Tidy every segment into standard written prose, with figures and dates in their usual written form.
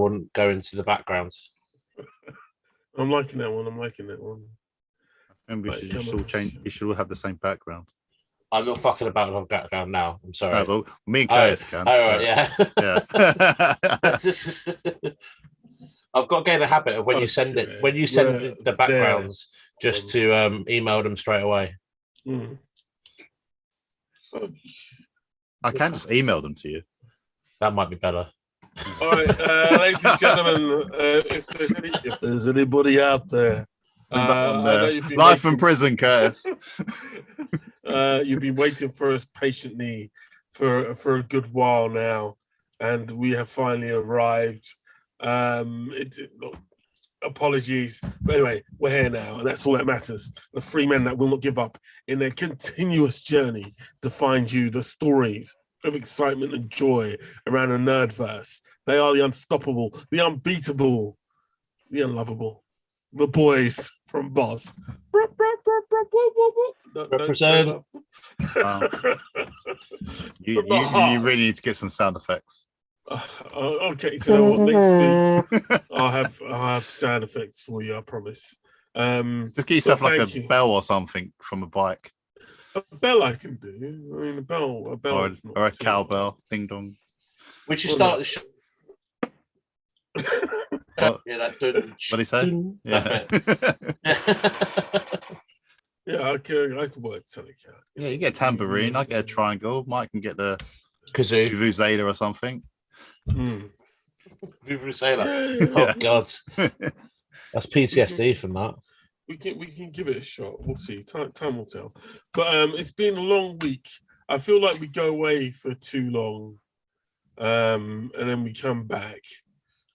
wouldn't go into the backgrounds. I'm liking that one. And we should just all change. You should all have the same background. I'm not fucking about with background now. I'm sorry. No, but me and Curtis can. Oh, right, yeah. I've got to get in the habit of when you send the backgrounds, just to email them straight away. I can just email them to you. That might be better. All right, ladies and gentlemen, if there's anybody out there, Life in prison, Curtis. You've been waiting for us patiently for a good while now, and we have finally arrived. Apologies, but anyway, we're here now, and that's all that matters. The three men that will not give up in their continuous journey to find you the stories of excitement and joy around the nerdverse. They are the unstoppable, the unbeatable, the unlovable, the boys from Bossk. Represent. You really need to get some sound effects. Okay, so next week I'll have sound effects for you. I promise. Just get yourself like a bell or something from a bike. A bell I can do. I mean, a bell, or a cowbell. Ding dong. We should start the show. Yeah, that. What did he say? Yeah. Yeah, I could work something out. Yeah, you get a tambourine. I get a triangle. Mike can get the kazoo, vuvuzela or something. Vuvuzela. Yeah. Oh God, that's PTSD from that. We can give it a shot. We'll see. Time will tell. But it's been a long week. I feel like we go away for too long, and then we come back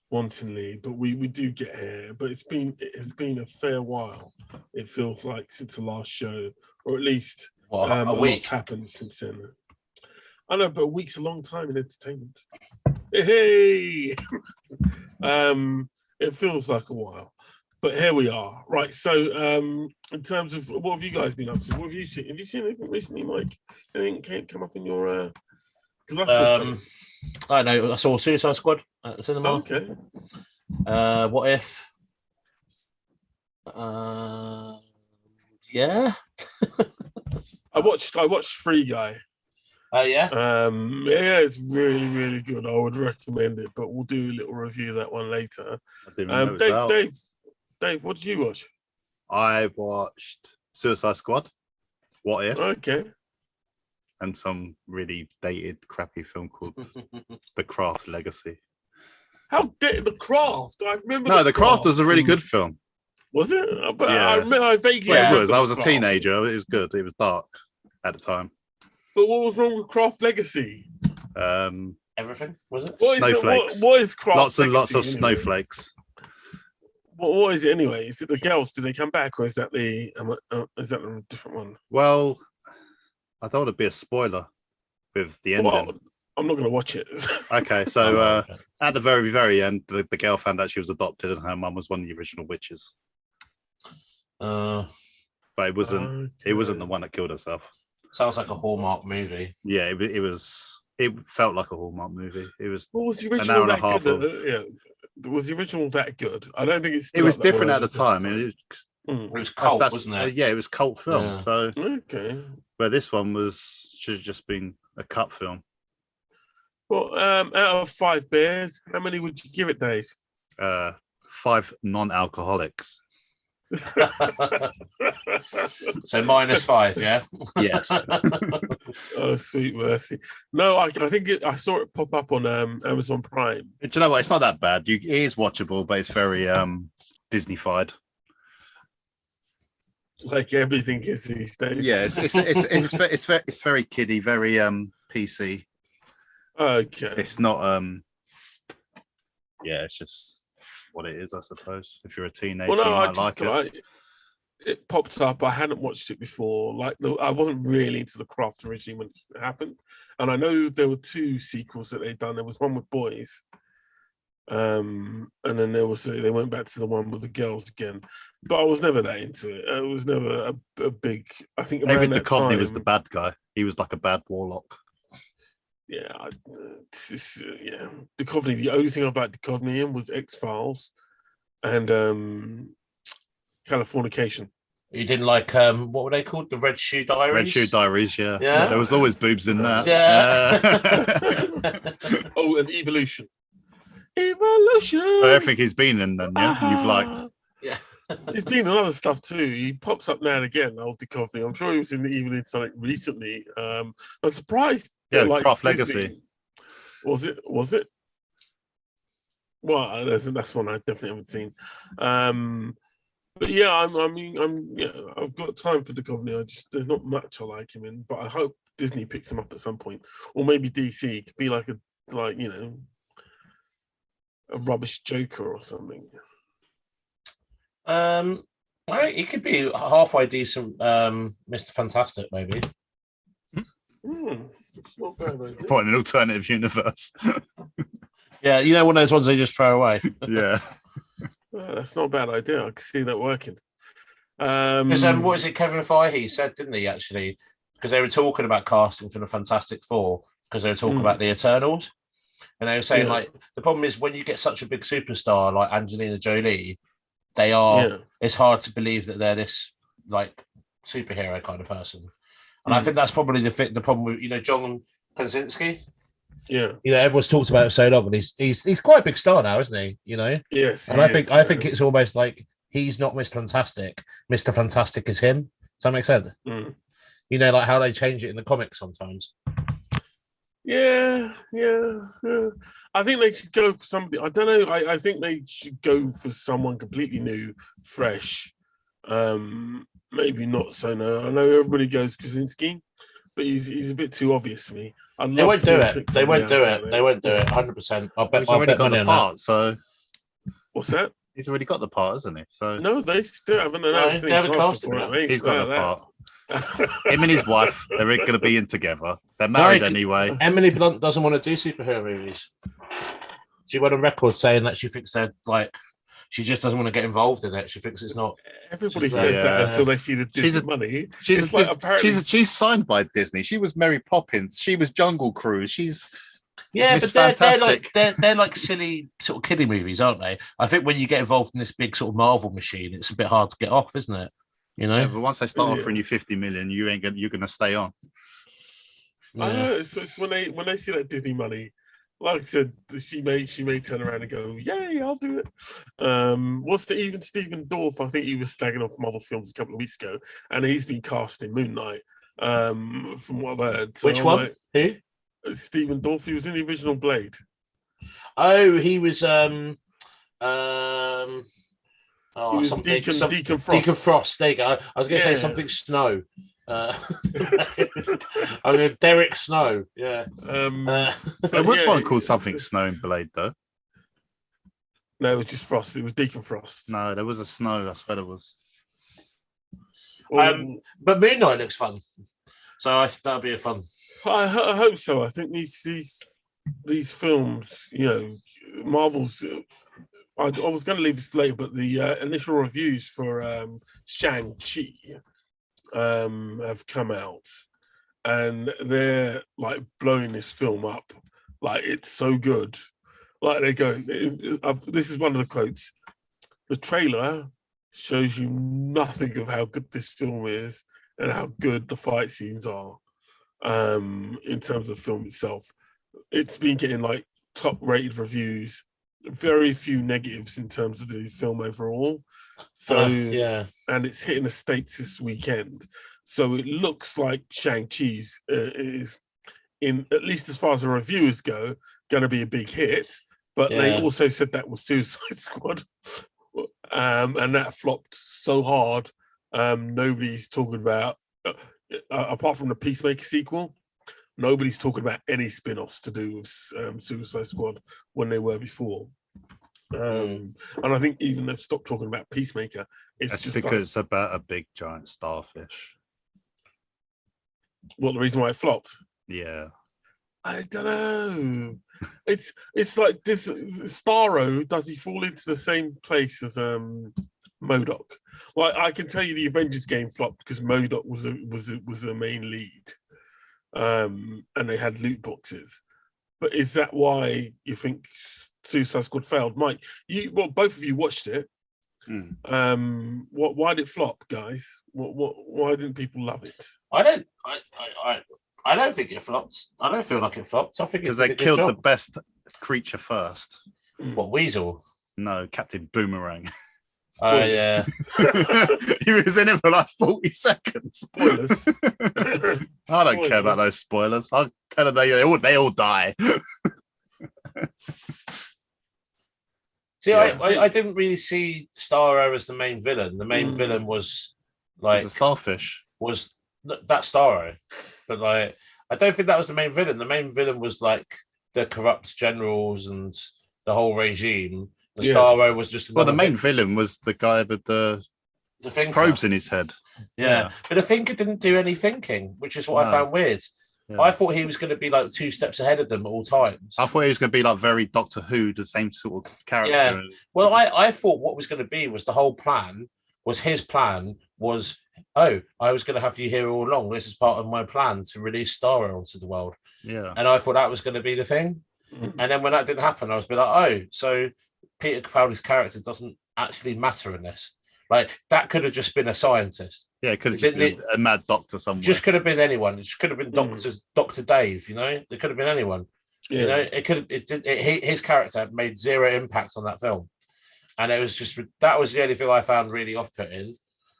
wantonly. But we do get here. But it has been a fair while. It feels like since the last show, or at least a week happened since then. I know, but a week's a long time in entertainment. Hey, it feels like a while. But here we are, right? So, in terms of what have you guys been up to? What have you seen? Have you seen anything recently, Mike? Anything can't come up in your? I know. I saw Suicide Squad at the cinema. Okay. What if? Yeah. I watched Free Guy. Oh yeah. Yeah, it's really, really good. I would recommend it, but we'll do a little review of that one later. Dave, what did you watch? I watched Suicide Squad. What If? Okay. And some really dated, crappy film called The Craft Legacy. How dated The Craft? I remember. No, The Craft was a really good film. Was it? But yeah. I remember. I vaguely. Well, it was. I was a teenager. It was good. It was dark at the time. But what was wrong with Craft Legacy? Everything, was it? Snowflakes. What is Craft Lots and Legacy, lots of anyway? snowflakes. What is it anyway? Is it the girls? Do they come back, or is that a different one? Well, I don't want to be a spoiler with the ending. Well, I'm not going to watch it. Okay, so at the very, very end, the girl found out she was adopted, and her mum was one of the original witches. But it wasn't. Okay. It wasn't the one that killed herself. Sounds like a Hallmark movie. Yeah, it was. It felt like a Hallmark movie. It was. What was the original an hour and a half good? Was the original that good? I don't think it's. It was different at the time. It was cult, wasn't it? Yeah, it was cult film. Yeah. So okay, where this one should have just been a cut film. Well, out of 5 beers, how many would you give it, Dave? 5 non-alcoholics. So -5, yeah. Yes. Oh, sweet mercy! No, I think I saw it pop up on Amazon Prime. Do you know what? It's not that bad. It is watchable, but it's very Disney-fied. Like everything is these days. Yeah, it's very kiddie, very PC. Okay. It's not. Yeah, it's just what it is, I suppose. If you're a teenager, well, no, you might like it. It popped up. I hadn't watched it before. Like, I wasn't really into The Craft originally when it happened, and I know there were 2 sequels that they'd done. There was one with boys, and then they went back to the one with the girls again. But I was never that into it. It was never a big. I think David Duchovny was the bad guy. He was like a bad warlock. Yeah, Duchovny. The only thing I've liked Duchovny in was X-Files and Californication. You didn't like what were they called? The Red Shoe Diaries. Red Shoe Diaries, yeah. Yeah. There was always boobs in that. Yeah. Oh, and Evolution. Evolution. So everything he's been in, then you've liked. Yeah. He's been in other stuff too. He pops up now and again, old Duchovny. I'm sure he was in the Evening Sonic recently. I'm surprised. Yeah, like Craft Disney. Legacy. Was it? Well, that's one I definitely haven't seen. But yeah, I've got time for Duchovny. There's not much I like him in, but I hope Disney picks him up at some point, or maybe DC. It could be like a rubbish Joker or something. He could be halfway decent, Mr. Fantastic, maybe. It's not bad idea. What, in an alternative universe? Yeah, one of those ones they just throw away. Yeah. That's not a bad idea. I can see that working. Because what is it? Kevin Feige said, didn't he? Actually, because they were talking about casting for the Fantastic Four, because they were talking about the Eternals, and they were saying like the problem is when you get such a big superstar like Angelina Jolie, they are. Yeah. It's hard to believe that they're this like superhero kind of person, and I think that's probably the problem with John Krasinski. Yeah, everyone's talked about it so long, but he's quite a big star now, isn't he? Yes, and I think it's almost like he's not Mr. Fantastic. Mr. Fantastic is him. Does that make sense? Like how they change it in the comics sometimes. Yeah. I think they should go for somebody. I don't know. I think they should go for someone completely new, fresh. Maybe not so. No, I know everybody goes Krasinski, but he's a bit too obvious for me. They won't do it. They won't do it. They won't do it. 100%. I'll bet. He's already got the part. So what's that? He's already got the part, hasn't he? So no, they still haven't announced. They haven't cast him. He's got the part. Him and his wife, they're going to be in together. They're married anyway. Emily Blunt doesn't want to do superhero movies. She went on record saying that she thinks they're like, she just doesn't want to get involved in it. She thinks it's not. Everybody says that until they see the Disney money. She's signed by Disney. She was Mary Poppins. She was Jungle Cruise. She's but they're like silly sort of kiddie movies, aren't they? I think when you get involved in this big sort of Marvel machine, it's a bit hard to get off, isn't it? Yeah, but once they start offering you 50 million, you're gonna stay on. I know. It's when they see that Disney money, like I said, she may turn around and go, "Yay, I'll do it." Even Stephen Dorff? I think he was staggering off Marvel films a couple of weeks ago, and he's been cast in Moon Knight. From what I've heard. Which one? Who? Stephen Dorff. He was in the original Blade. Oh, he was. Deacon Frost. Deacon Frost. There you go. I was going to say something Snow. Derek Snow. Yeah. There was one called something Snow in Blade, though. No, it was just Frost. It was Deacon Frost. No, there was a Snow. I swear there was. But Moon Knight looks fun, so that'll be a fun. I hope so. I think these films, Marvel's. I was going to leave this later, but the initial reviews for Shang Chi have come out, and they're like blowing this film up. Like it's so good. Like they go. This is one of the quotes. The trailer shows you nothing of how good this film is and how good the fight scenes are. In terms of the film itself, it's been getting like top-rated reviews. Very few negatives in terms of the film overall. So and it's hitting the States this weekend. So it looks like Shang-Chi's is, in at least as far as the reviewers go, going to be a big hit. But they also said that was Suicide Squad, and that flopped so hard. Nobody's talking about, apart from the Peacemaker sequel, nobody's talking about any spin-offs to do with Suicide Squad when they were before. And I think even they've stopped talking about Peacemaker. That's just because it's about a big giant starfish. What, the reason why it flopped? Yeah. I don't know. It's like this Starro, does he fall into the same place as MODOK? Like I can tell you the Avengers game flopped because MODOK was the main lead. and they had loot boxes. But is that why you think Suicide Squad failed? Mike, both of you watched it. Why did it flop, guys? Why didn't people love it? I don't think it flopped. I don't feel like it flopped. I think because they killed the best creature first. What, Weasel? No, Captain Boomerang. Oh yeah. He was in it for like 40 seconds. Spoilers. I don't care about those spoilers. I'll tell them they all die. See, I didn't really see Starro as the main villain. The main villain was like the Starfish. Was that Starro, but like I don't think that was the main villain. The main villain was like the corrupt generals and the whole regime. The Starro was just the main villain was the guy with the probes in his head. Yeah, but the Thinker didn't do any thinking, which is what I found weird. Yeah. I thought he was going to be like 2 steps ahead of them at all times. I thought he was going to be like very Doctor Who, the same sort of character. Yeah. Well, I thought what was going to be was the whole plan was his plan was, I was going to have you here all along. This is part of my plan to release Starro onto the world. Yeah. And I thought that was going to be the thing. And then when that didn't happen, I was like, so Peter Capaldi's character doesn't actually matter in this. Like, that could have just been a scientist. Yeah, it could have just been a mad doctor somewhere. Just could have been anyone. It could have been Dr. Dave, you know? It could have been anyone. Yeah. You know, his character made zero impact on that film. And it was just, that was the only thing I found really off-putting.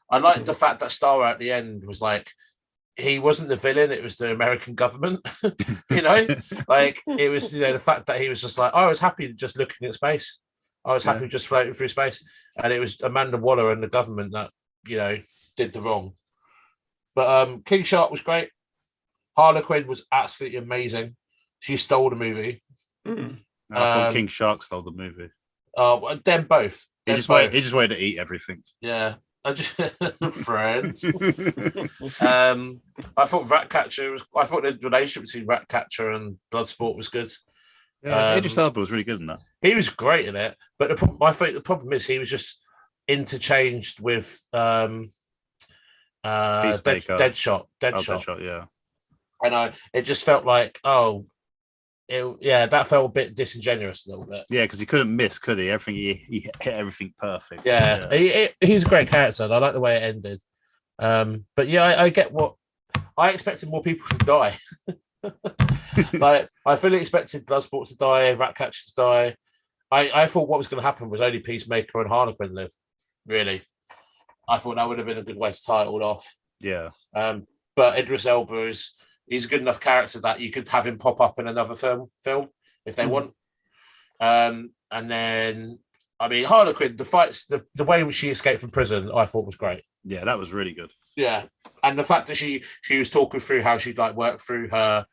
I liked the fact that Starro at the end was like, he wasn't the villain, it was the American government. You know? Like, it was, the fact that he was just like, I was happy just looking at space. I was happy just floating through space. And it was Amanda Waller and the government that, did the wrong. But King Shark was great. Harlequin was absolutely amazing. She stole the movie. I thought King Shark stole the movie. Them both. He just wanted to eat everything. Yeah. Friends. I thought Ratcatcher I thought the relationship between Ratcatcher and Bloodsport was good. Yeah, Idris Elba was really good in that. He was great in it, but I think the problem is he was just interchanged with Deadshot. Deadshot, yeah. And it just felt like, that felt a bit disingenuous a little bit. Yeah, because he couldn't miss, could he? He hit everything perfect. Yeah. He's a great character. And I like the way it ended. But yeah, I get what I expected more people to die. Like, I fully expected Bloodsport to die, Ratcatcher to die. I thought what was going to happen was only Peacemaker and Harlequin live. Really, I thought that would have been a good way to tie it all off. Yeah. But Idris Elba he's a good enough character that you could have him pop up in another film if they want. And then, I mean, Harlequin, the fights, the way she escaped from prison, I thought was great. Yeah, that was really good. Yeah, and the fact that she was talking through how she'd like worked through her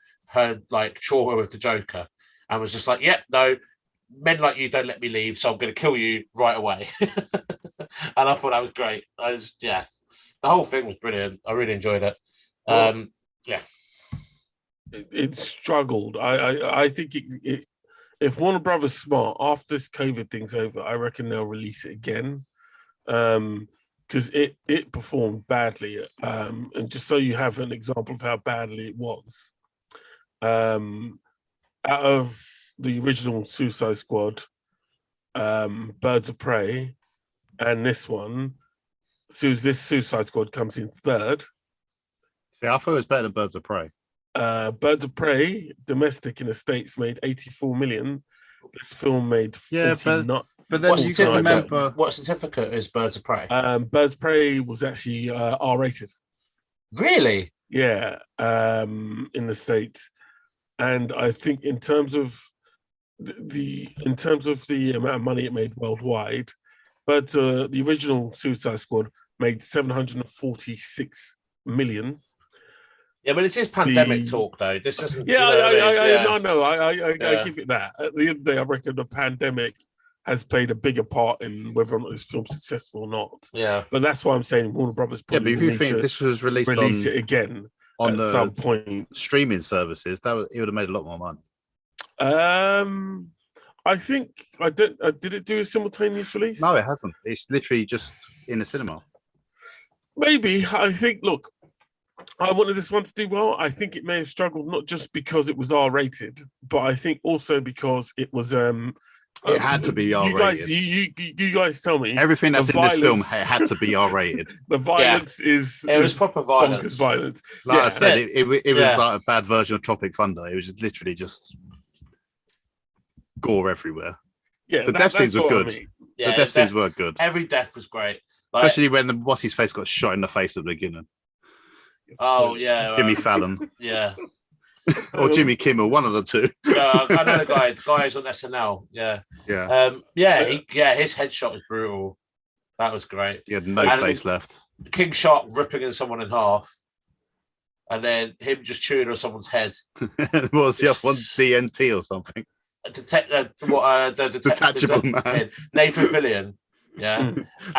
like trauma with the Joker, and was just like, no, men like you don't let me leave, so I'm going to kill you right away. And I thought that was great. The whole thing was brilliant. I really enjoyed it. It struggled. I think if Warner Brothers smart, after this COVID thing's over, I reckon they'll release it again. Because it performed badly. And just so you have an example of how badly it was, out of the original Suicide Squad, Birds of Prey, and this one, this Suicide Squad comes in third. See, I thought it was better than Birds of Prey. Birds of Prey, domestic in the States, made 84 million. This film made 40 But then you can remember what certificate is Birds of Prey? Birds of Prey was actually R-rated. Really? Yeah, in the States, and I think in terms of the amount of money it made worldwide, but the original Suicide Squad made 746 million. Yeah, but it's his pandemic talk, though. This isn't. I know. I give it that. At the end of the day, I reckon the pandemic has played a bigger part in whether or not this film's successful or not. Yeah. But that's why I'm saying Warner Brothers probably but if you think this was release it again on at some point. Streaming services, it would have made a lot more money. I think did it do a simultaneous release? No, it hasn't. It's literally just in the cinema. Maybe. I think, look, I wanted this one to do well. I think it may have struggled not just because it was R-rated, but I think also because it was. It had to be R-rated. You guys tell me. Everything that's in this film had to be R-rated. The violence is. It was proper violence. Bonkers violence. Like I said, it was like a bad version of Tropic Thunder. It was just literally just gore everywhere. Yeah, the death scenes were good. I mean. The death scenes were good. Every death was great. Like, especially when what's his face got shot in the face at the beginning. Oh yeah, Jimmy Fallon. Yeah. Or Jimmy Kimmel, one of the two. Yeah, I know the guy. The guy who's on SNL. Yeah. His headshot was brutal. That was great. He had no face left. King Shark ripping someone in half, and then him just chewing on someone's head. What was the other one? DNT or something? The detachable man. Nathan Fillion. Yeah.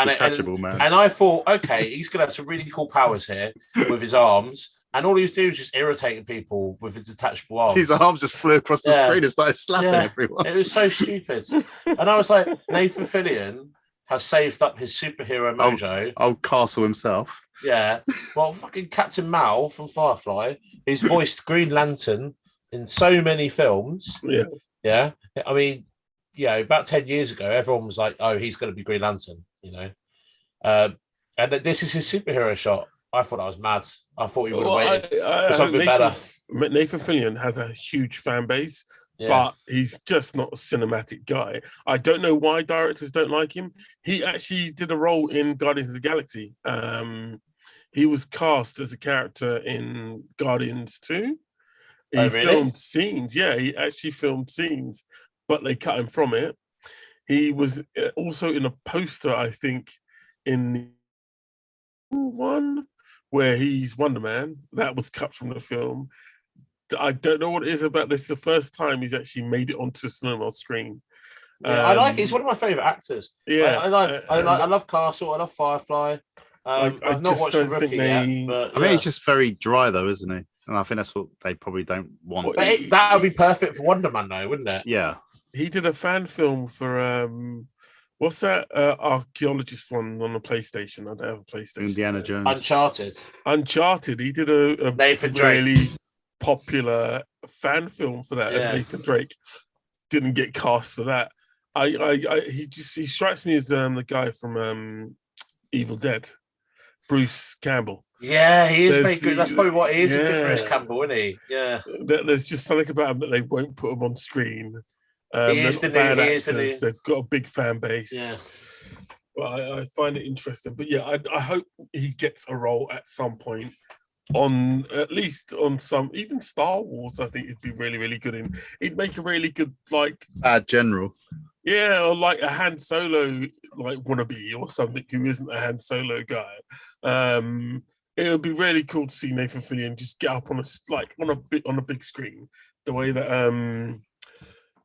Detachable man. And I thought, okay, he's gonna have some really cool powers here with his arms. And all he was doing was just irritating people with his detachable arms. His arms just flew across the screen and started slapping everyone. It was so stupid. And I was like, Nathan Fillion has saved up his superhero mojo. Old Castle himself. Yeah. Well, fucking Captain Mal from Firefly, he's voiced Green Lantern in so many films. Yeah. Yeah. I mean, about 10 years ago, everyone was like, oh, he's going to be Green Lantern, And this is his superhero shot. I thought I was mad. I thought he would have waited for something better. Nathan Fillion has a huge fan base, but he's just not a cinematic guy. I don't know why directors don't like him. He actually did a role in Guardians of the Galaxy. He was cast as a character in Guardians 2. He filmed scenes. Yeah, he actually filmed scenes, but they cut him from it. He was also in a poster, I think, in one where he's Wonder Man. That was cut from the film. I don't know what it is about this. The first time he's actually made it onto a cinema screen. Yeah, I like it. He's one of my favourite actors. Yeah, I love Castle. I love Firefly. I've not watched The Rookie yet, but I mean, he's just very dry, though, isn't he? And I think that's what they probably don't want. But that would be perfect for Wonder Man, though, wouldn't it? Yeah. He did a fan film for what's that archaeologist one on the PlayStation? I don't have a PlayStation. Indiana Jones. Uncharted. He did a Nathan really Drake. Popular fan film for that. As Nathan Drake didn't get cast for that. He strikes me as the guy from Evil Dead, Bruce Campbell. Yeah, he is very good. That's probably what he is. A good Bruce Campbell, isn't he? Yeah. There's just something about him that they won't put him on screen. He is the new. They've got a big fan base. Yeah. Well, I find it interesting. But yeah, I hope he gets a role at some point on at least on some, even Star Wars. I think he'd be really, really good in. He'd make a really good general. Yeah, or like a Han Solo wannabe or something who isn't a Han Solo guy. It would be really cool to see Nathan Fillion just get up on a big screen, the way that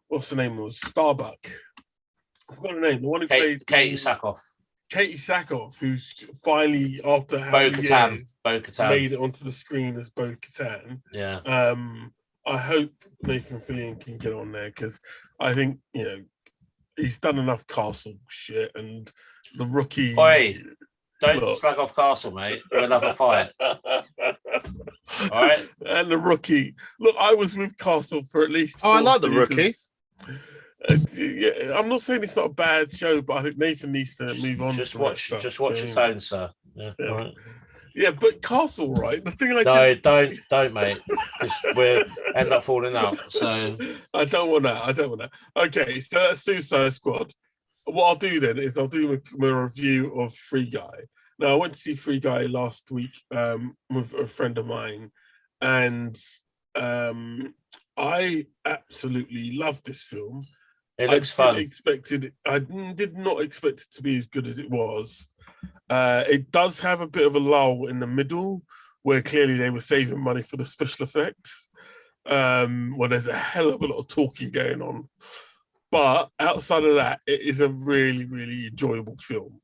what's the name was Starbuck. I forgot the name. The one who played Katie Sackhoff. Katie Sackhoff, who's finally after how many years made it onto the screen as Bo-Katan. Yeah. I hope Nathan Fillion can get on there because I think he's done enough Castle shit and The Rookie. Oi, don't slag off Castle, mate. We'll have a fight. All right. And The Rookie. Look, I was with Castle for at least 4 I like seasons. The Rookie. I'm not saying it's not a bad show, but I think Nathan needs to move on. Just watch your tone, sir. Yeah. Yeah. Right. Yeah, but Castle, right? The thing don't, mate. Because we'll end up falling out. So I don't want that. Okay, so that's Suicide Squad. What I'll do then is I'll do my review of Free Guy. Now, I went to see Free Guy last week with a friend of mine, and I absolutely loved this film. It looks fun. I did not expect it to be as good as it was. It does have a bit of a lull in the middle, where clearly they were saving money for the special effects. Where there's a hell of a lot of talking going on. But outside of that, it is a really, really enjoyable film.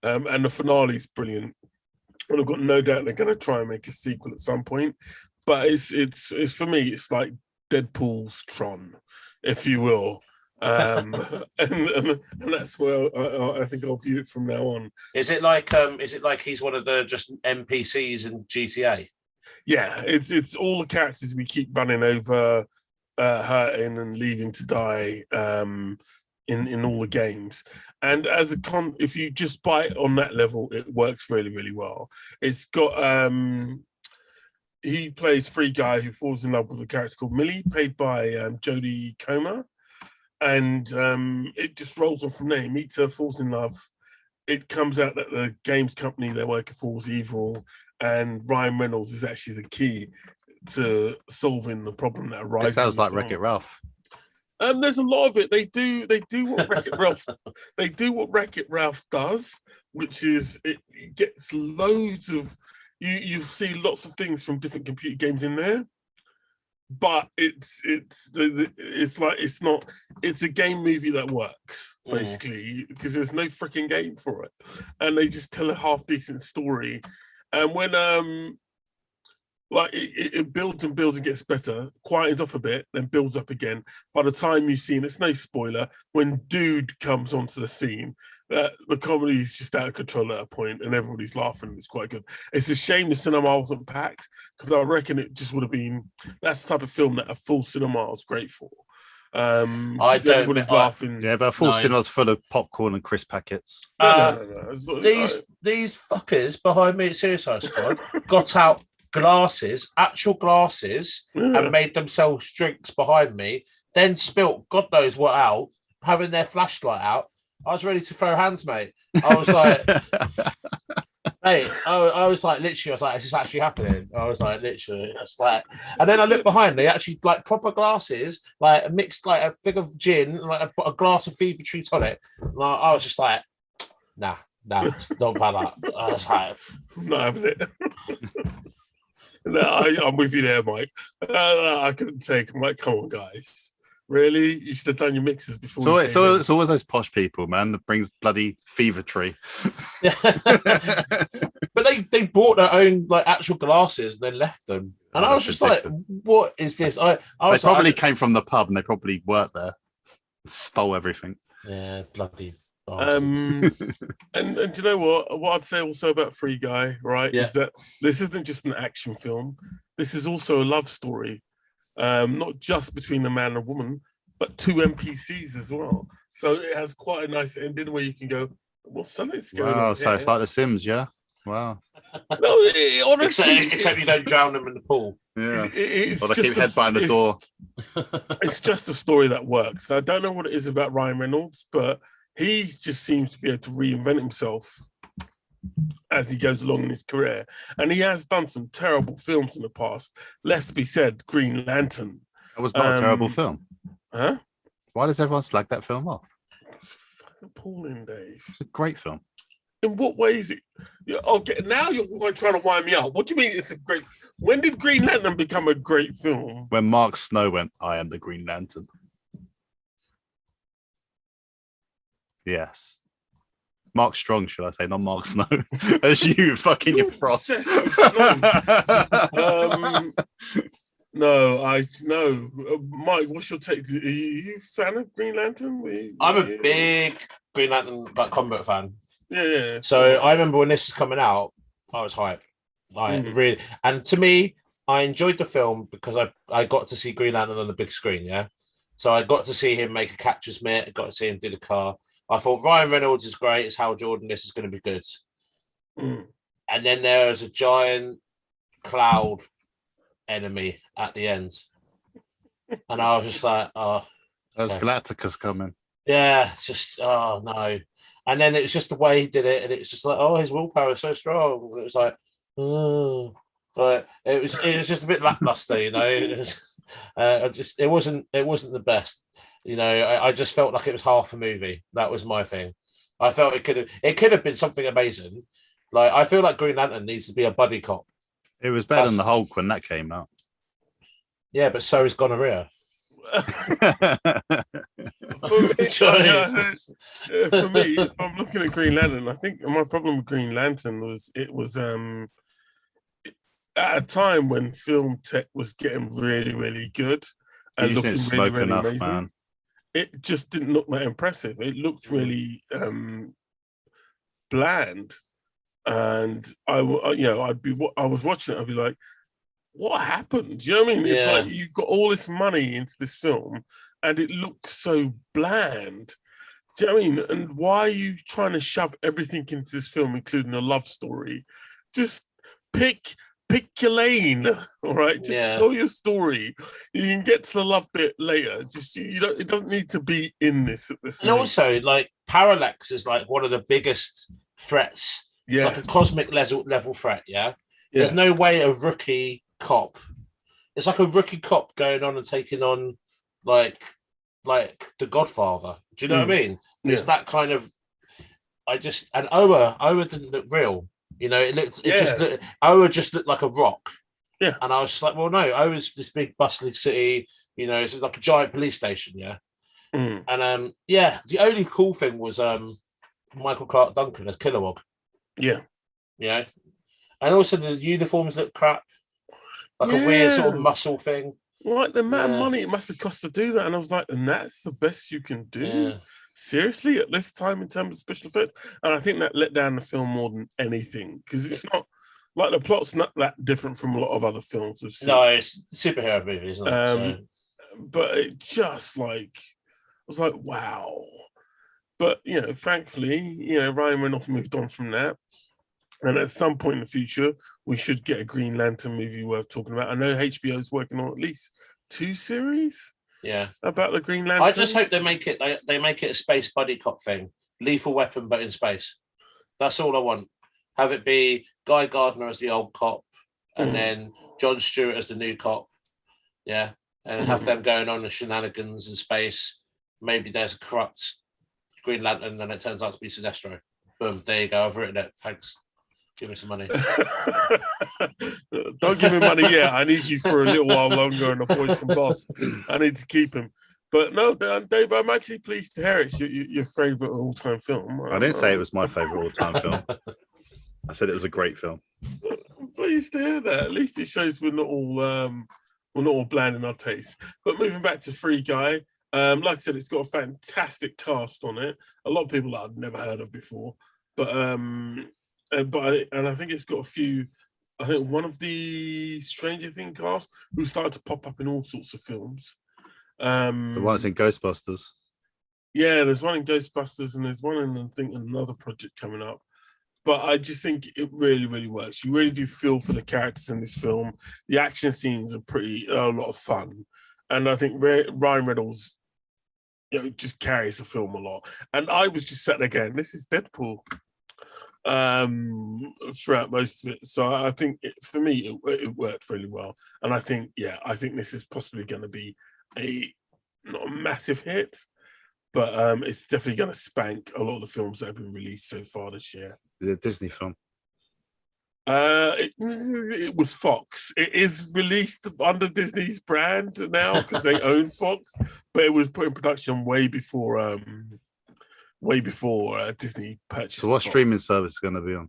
And the finale is brilliant. And I've got no doubt they're going to try and make a sequel at some point. But it's for me, it's like Deadpool's Tron, if you will. And that's where I think I'll view it from now on. Is it like he's one of the just NPCs in GTA? Yeah, it's all the characters we keep running over, hurting and leaving to die in all the games. And as if you just buy it on that level, it works really, really well. It's got he plays Free Guy who falls in love with a character called Millie, played by Jodie Comer. And it just rolls on from there. He meets her, falls in love. It comes out that the games company they're working for is evil, and Ryan Reynolds is actually the key to solving the problem that arises. It sounds like Wreck-It Ralph. There's a lot of it. They do what Wreck-It Ralph. They do what Wreck-It Ralph does, which is it gets loads of you see lots of things from different computer games in there, but it's a game movie that works basically because there's no freaking game for it, and they just tell a half decent story, and when it builds and builds and gets better, quietens off a bit, then builds up again. By the time you've seen, it's no spoiler, when Dude comes onto the scene, the comedy is just out of control at that point, and everybody's laughing. It's quite good. It's a shame the cinema wasn't packed, because I reckon it just would have been, that's the type of film that a full cinema is great for. Everybody's laughing. Yeah, but a full cinema's full of popcorn and crisp packets. No. These fuckers behind me at Suicide Squad got out actual glasses, and made themselves drinks behind me, then spilt God knows what out, having their flashlight out. I was ready to throw hands, mate. I was like, mate, I was like, literally, I was like, is this actually happening? I was like, literally, it's like, and then I looked behind, they actually like proper glasses, like mixed like a fig of gin, like a glass of Fever Tree tonic. And I was just like, nah, it's not bad. I was like, not having it. No, I'm with you there, Mike. I couldn't take. I'm like, come on, guys. Really? You should have done your mixes before. So it's always those posh people, man, that brings bloody Fever Tree. But they bought their own like actual glasses and then left them. And I was just ridiculous. Like, what is this? I was they probably came from the pub and they probably worked there. Stole everything. Yeah, bloody. And do you know what I'd say also about Free Guy, right? Yeah. Is that this isn't just an action film. This is also a love story, not just between a man and woman, but two NPCs as well. So it has quite a nice ending where you can go, well, something's going on. Wow, so it's like The Sims, yeah? Wow. No, honestly, except you don't drown them in the pool. Yeah. Or they keep headbutting the door. It's just a story that works. I don't know what it is about Ryan Reynolds, but he just seems to be able to reinvent himself as he goes along in his career. And he has done some terrible films in the past. Let's be said, Green Lantern. It was not a terrible film. Huh? Why does everyone slag that film off? It's fucking appalling, Dave. It's a great film. In what way is it? Okay, now you're trying to wind me up. What do you mean it's a great... When did Green Lantern become a great film? When Mark Snow went, I am the Green Lantern. Yes. Mark Strong, should I say, not Mark Snow. As you fucking your frost. No. Mike, what's your take? Are you a fan of Green Lantern? I'm a big Green Lantern comic fan. Yeah. So I remember when this was coming out, I was hyped. Really, and to me, I enjoyed the film because I got to see Green Lantern on the big screen. Yeah, so I got to see him make a catcher's mitt. I got to see him do the car. I thought Ryan Reynolds is great. It's Hal Jordan. This is going to be good. And then there was a giant cloud enemy at the end, and I was just like, "Oh, there's Galacticus coming." Yeah, it's just no. And then it was just the way he did it, and it was just like, "Oh, his willpower is so strong." And it was like, "Oh," but it was just a bit lackluster, you know. It was, it wasn't the best. You know, I just felt like it was half a movie. That was my thing. I felt it could have been something amazing. Like, I feel like Green Lantern needs to be a buddy cop. It was better than the Hulk when that came out. Yeah, but so is gonorrhea. For me, if I'm looking at Green Lantern, I think my problem with Green Lantern was it was at a time when film tech was getting really, really good and looking really, really amazing. Man. It just didn't look that impressive. It looked really bland, and I was watching it. I'd be like, what happened? Do you know what I mean? It's like you've got all this money into this film and it looks so bland. Do you know what I mean? And why are you trying to shove everything into this film, including a love story? Just pick your lane, all right? Just tell your story. You can get to the love bit later. Just you don't. It doesn't need to be in this at this. And also, like, Parallax is like one of the biggest threats. It's like a cosmic level threat. Yeah. There's no way a rookie cop. It's like a rookie cop going on and taking on like the Godfather. Do you know what I mean? It's that kind of. And Oa didn't look real. You know, Oa just looked like a rock. Yeah. And I was just like, well, no, Oa's this big bustling city. You know, it's like a giant police station. Yeah. And the only cool thing was Michael Clark Duncan as Kilowog. Yeah. Yeah. And also the uniforms look crap. Like a weird sort of muscle thing. Like the amount of money it must have cost to do that. And I was like, and that's the best you can do? Yeah. Seriously, at this time in terms of special effects? And I think that let down the film more than anything. Because it's not, like the plot's not that different from a lot of other films we've seen. No, it's a superhero movie, isn't it? But it just like, I was like, wow. But, you know, thankfully, you know, Ryan Reynolds moved on from that. And at some point in the future, we should get a Green Lantern movie worth talking about. I know HBO is working on at least 2 series. Yeah, about the Green Lantern. I just hope they make it. They make it a space buddy cop thing, Lethal Weapon, but in space. That's all I want. Have it be Guy Gardner as the old cop, and then Jon Stewart as the new cop. Yeah, and have them going on the shenanigans in space. Maybe there's a corrupt Green Lantern, and it turns out to be Sinestro. Boom! There you go. I've written it. Thanks. Give me some money. Don't give me money yet. I need you for a little while longer and the boys from Bossk. I need to keep him. But no, Dave, I'm actually pleased to hear it's your favourite all-time film. I didn't say it was my favourite all-time film. I said it was a great film. I'm pleased to hear that. At least it shows we're not all bland in our taste. But moving back to Free Guy, like I said, it's got a fantastic cast on it. A lot of people that I've never heard of before. But I think it's got a few. I think one of the Stranger Things cast who started to pop up in all sorts of films. The one that's in Ghostbusters. Yeah, there's one in Ghostbusters and there's one in, I think, another project coming up. But I just think it really, really works. You really do feel for the characters in this film. The action scenes are a lot of fun, and I think Ryan Reynolds, you know, just carries the film a lot. And I was just sat there going, "This is Deadpool." Throughout most of it, so I think for me it worked really well, and I think this is possibly going to be not a massive hit, but it's definitely going to spank a lot of the films that have been released so far this year. Is it a Disney film? It was Fox. It is released under Disney's brand now because they own Fox, but it was put in production way before Disney purchased. So what Fox. Streaming service is going to be on?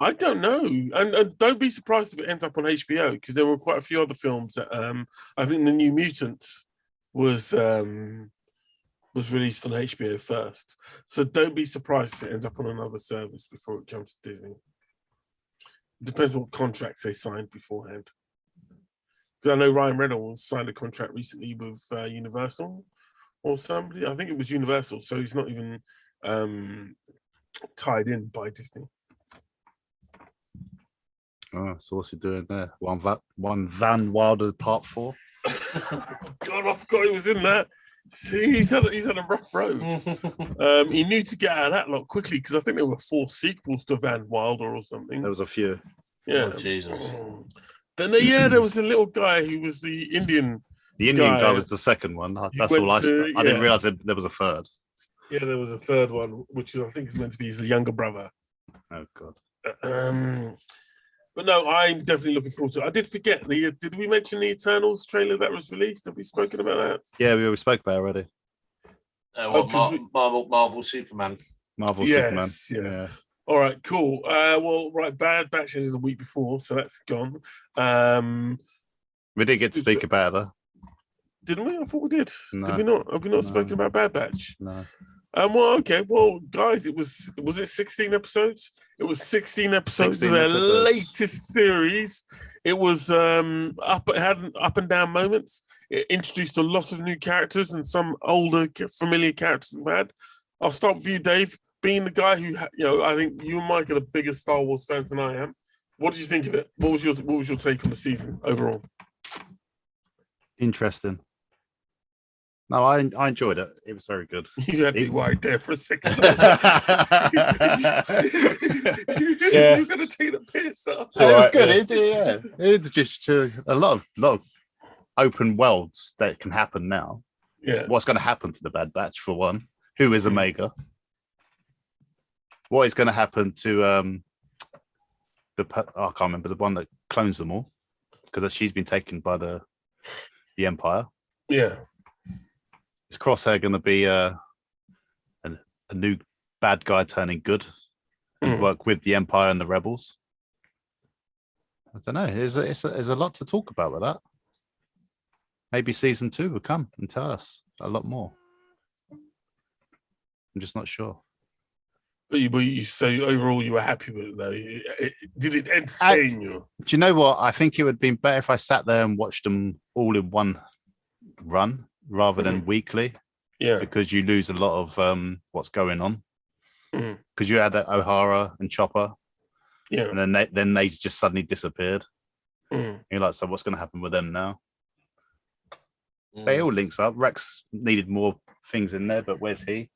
I don't know, and don't be surprised if it ends up on HBO because there were quite a few other films that I think The New Mutants was released on HBO first, so don't be surprised if it ends up on another service before it comes to Disney. It depends what contracts they signed beforehand. Because I know Ryan Reynolds signed a contract recently with Universal. Or somebody, I think it was Universal, so he's not even tied in by Disney. Oh, so what's he doing there? One Van Wilder Part 4? God, I forgot he was in that. See, he's had a rough road. He knew to get out of that lot quickly because I think there were 4 sequels to Van Wilder or something. There was a few. Yeah. Oh, Jesus. Then there was a little guy who was the Indian. The Indian guy was the second one. That's all I didn't realise there was a third. Yeah, there was a third one, which I think is meant to be his younger brother. Oh, God. But no, I'm definitely looking forward to it. I did forget, did we mention the Eternals trailer that was released? Have we spoken about that? Yeah, we spoke about it already. Marvel Superman. Superman. Yeah. All right, cool. Bad Batch is a week before, so that's gone. We didn't get to speak about it, though. Didn't we? I thought we did. No. Did we not? Have we not spoken about Bad Batch? No. Okay. Well, guys, was it 16 episodes? It was 16 episodes of their latest series It was it had up and down moments. It introduced a lot of new characters and some older familiar characters we've had. I'll start with you, Dave. Being the guy who, I think you and Mike are the biggest Star Wars fans than I am. What did you think of it? What was your take on the season overall? Interesting. No, I enjoyed it. It was very good. You had me worried there for a second. Yeah. You're going to take the piss off. It was good. It's just a lot of open worlds that can happen now. Yeah. What's going to happen to the Bad Batch, for one? Who is Omega? What is going to happen to I can't remember the one that clones them all, because she's been taken by the Empire. Yeah. Is Crosshair going to be a new bad guy turning good and work with the Empire and the Rebels? I don't know. There's a lot to talk about with that. Maybe season 2 will come and tell us a lot more. I'm just not sure. But you say overall you were happy with it, though. Did it entertain you? Do you know what? I think it would have been better if I sat there and watched them all in one run rather than weekly. Yeah. Because you lose a lot of what's going on. Because you had O'Hara and Chopper. Yeah. And then they just suddenly disappeared. You're like, so what's going to happen with them now? They all links up. Rex needed more things in there, but where's he?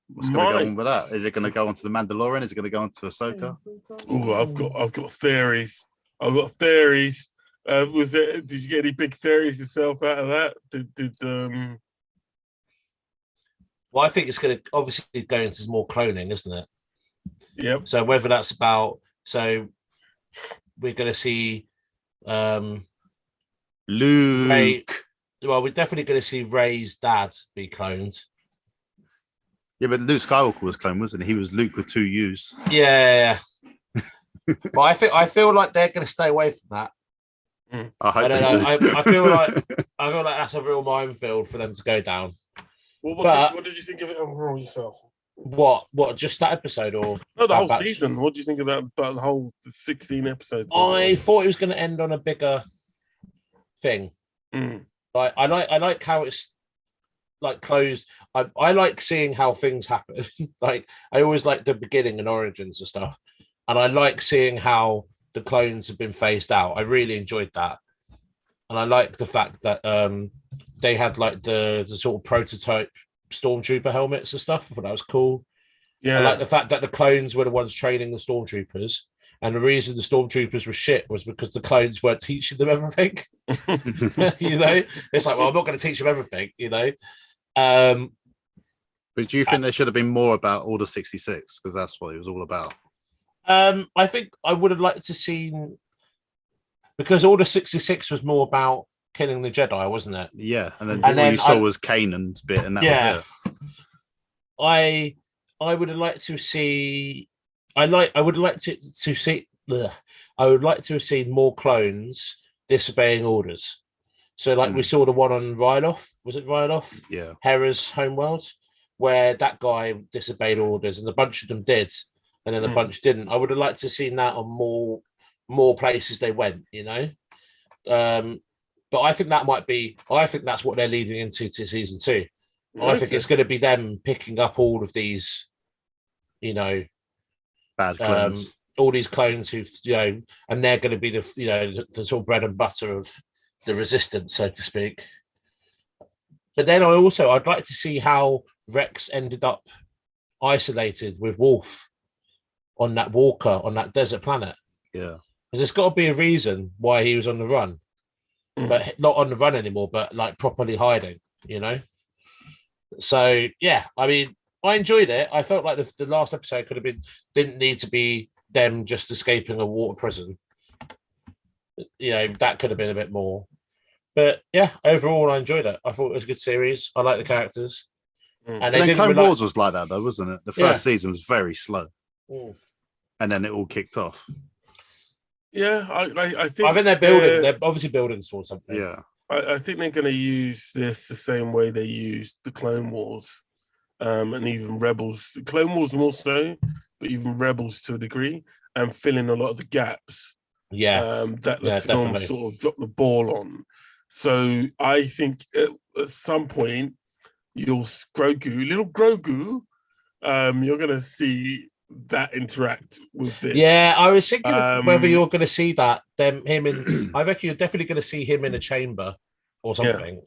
What's going to go on with that? Is it going to go on to the Mandalorian? Is it going to go on to Ahsoka? Oh, I've got theories. Did you get any big theories yourself out of that? Well, I think it's going to obviously go into more cloning, isn't it? Yep. So whether that's about, we're going to see Luke. We're definitely going to see Rey's dad be cloned. Yeah, but Luke Skywalker was cloned, wasn't he? He was Luke with 2 U's. Yeah. But I feel like they're going to stay away from that. I don't know. I feel like that's a real minefield for them to go down. Well, what did you think of it overall yourself? What? Just that episode or no, the whole season? What do you think about the whole 16 episodes? I thought it was going to end on a bigger thing. Like I like how it's like closed. I like seeing how things happen. Like I always like the beginning and origins and stuff, and I like seeing how the clones have been phased out. I really enjoyed that, and I like the fact that they had like the sort of prototype stormtrooper helmets and stuff. I thought that was cool. Yeah, I like the fact that the clones were the ones training the stormtroopers, and the reason the stormtroopers were shit was because the clones weren't teaching them everything. You know, it's like, well, I'm not going to teach them everything. You know. But do you think there should have been more about Order 66? Because that's what it was all about. I think I would have liked to see, because Order 66 was more about killing the Jedi, wasn't it? Yeah, and then all you saw was Kanan's bit, and that was it. I would have liked to see. I would like to see. I would like to have seen more clones disobeying orders. So, like we saw the one on Ryloth. Was it Ryloth? Yeah. Hera's homeworld, where that guy disobeyed orders, and a bunch of them did, and then a bunch didn't. I would have liked to have seen that on more places they went. You know. But I think that might be. I think that's what they're leading into to season 2. Okay. I think it's going to be them picking up all of these, you know, bad clones, all these clones who, you know, and they're going to be the, you know, the sort of bread and butter of the resistance, so to speak. But then I'd like to see how Rex ended up isolated with Wolf on that walker on that desert planet. Yeah, because there's got to be a reason why he was on the run. But not on the run anymore, but like properly hiding, you know? So, yeah, I mean, I enjoyed it. I felt like the last episode didn't need to be them just escaping a water prison. You know, that could have been a bit more. But yeah, overall, I enjoyed it. I thought it was a good series. I like the characters. And then Clone Wars was like that, though, wasn't it? The first season was very slow. And then it all kicked off. Yeah, I think they're obviously building towards something. Yeah. I think they're going to use this the same way they used the Clone Wars and even Rebels. Clone Wars more so, but even Rebels to a degree, and fill in a lot of the gaps that the film definitely sort of dropped the ball on. So I think at some point little Grogu, you're going to see that interact with this. Yeah, I was thinking of whether you're going to see that him in. I reckon you're definitely going to see him in a chamber or something. Yeah.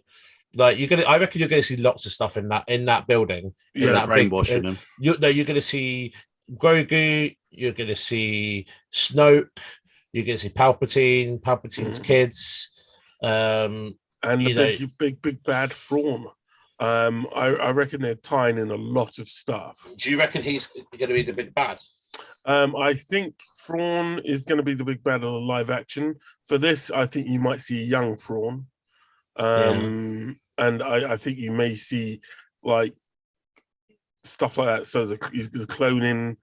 Like I reckon you're going to see lots of stuff in that building. Yeah, that brainwashing him. You're going to see Grogu. You're going to see Snoke. You're going to see Palpatine's kids, and the big bad Thrawn. I reckon they're tying in a lot of stuff. Do you reckon he's going to be the big bad? I think Thrawn is going to be the big bad of the live action. For this, I think you might see young Thrawn. And I think you may see like stuff like that. So the cloning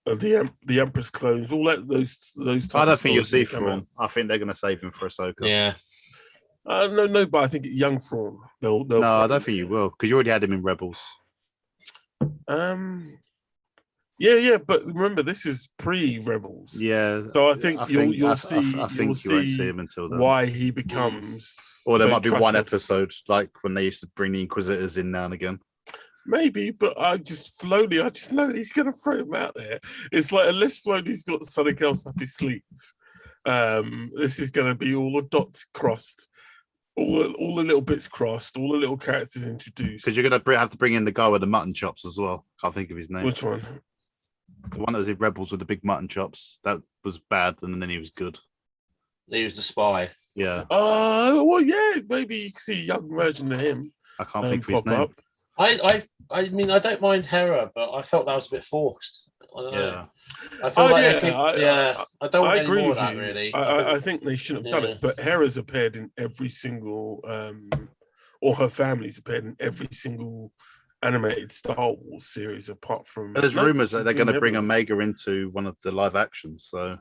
of the Empress clones, all that those. I don't think you'll see Thrawn. I think they're going to save him for Ahsoka. Yeah. No, but I think young Thrawn. They'll no, I don't think you will, because you already had him in Rebels. Yeah, but remember this is pre-Rebels. Yeah. So I think you'll see. I think you won't see him until then. Why he becomes. Or there might be one episode, like when they used to bring the Inquisitors in now and again. Maybe, but I just know he's going to throw him out there. It's like, unless Filoni's got something else up his sleeve, this is going to be all the dots crossed, all the little bits crossed, all the little characters introduced. Because you're going to have to bring in the guy with the mutton chops as well. Can't think of his name. Which one? The one that was in Rebels with the big mutton chops. That was bad, and then he was good. He was the spy. Yeah. Well, yeah, maybe you can see a young version of him. I can't think of his name. Up. I mean, I don't mind Hera, but I felt that was a bit forced. I don't know. I felt I don't want any more of that, really. I think they should have done it, but Hera's appeared in every single, or her family's appeared in every single animated Star Wars series, apart from. There's rumors that they're going to bring Omega into one of the live actions, so.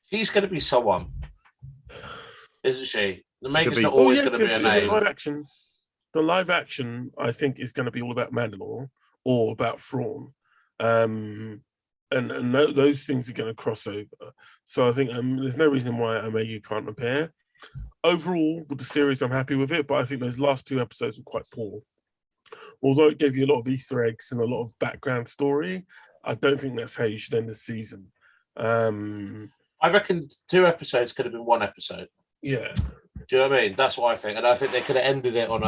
She's going to be someone, isn't she? Omega's not always going to be a name. The live action, I think, is going to be all about Mandalore or about Thrawn. And those things are going to cross over. So I think there's no reason why Omega can't appear. Overall, with the series, I'm happy with it, but I think those last 2 episodes were quite poor. Although it gave you a lot of Easter eggs and a lot of background story, I don't think that's how you should end the season. I reckon 2 episodes could have been 1 episode. Yeah. Do you know what I mean? That's what I think. And I think they could have ended it on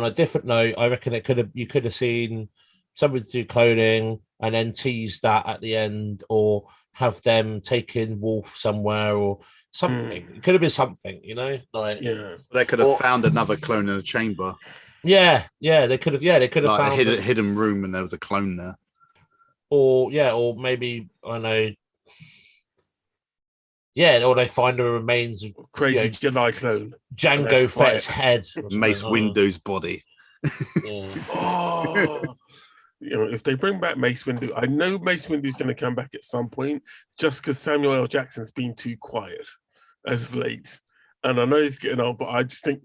a different note. I reckon you could have seen somebody do cloning and then tease that at the end, or have them taking Wolf somewhere or something. It could have been something, like they could have found another clone in a chamber. Yeah, they could have. Yeah, they could have found a hidden room and there was a clone there. Or maybe I don't know. Yeah, or they find the remains of crazy Jedi clone, Jango Fett's head, Mace Windu's body. Yeah. If they bring back Mace Windu, I know Mace Windu's going to come back at some point, just because Samuel L. Jackson's been too quiet as of late, and I know he's getting old, but I just think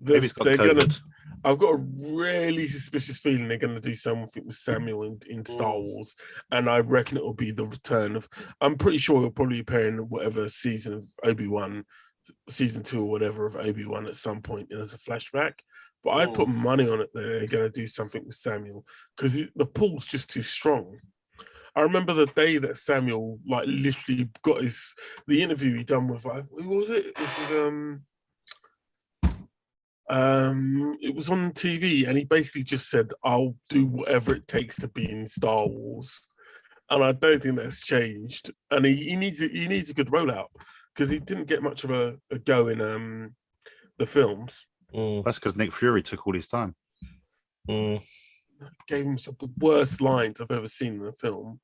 they're going to. I've got a really suspicious feeling they're going to do something with Samuel in Star Wars, and I reckon it will be the return of. I'm pretty sure he'll probably appear in whatever season of Obi-Wan, season 2 or whatever of Obi-Wan at some point as a flashback. But I put money on it that they're going to do something with Samuel, because the pull's just too strong. I remember the day that Samuel literally got the interview he done with who was it? It was on TV, and he basically just said, "I'll do whatever it takes to be in Star Wars," and I don't think that's changed. And he needs a good rollout, because he didn't get much of a go in the films. That's because Nick Fury took all his time. Gave him some of the worst lines I've ever seen in a film.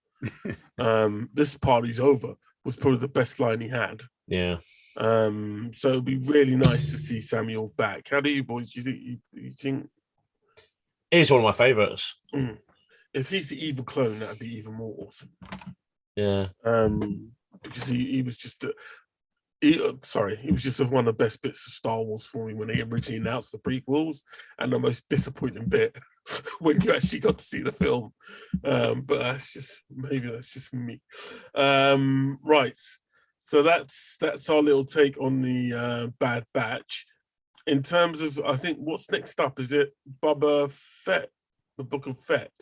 This party's over was probably the best line he had. Yeah. So it'd be really nice to see Samuel back. How do you boys? Do you think he's one of my favorites? If he's the evil clone, that'd be even more awesome. Yeah. Because he was just he was just one of the best bits of Star Wars for me when they originally announced the prequels, and the most disappointing bit when you actually got to see the film. But that's just me. Right. So that's our little take on the Bad Batch. In terms of, I think what's next up, is it Boba Fett, the Book of Fett?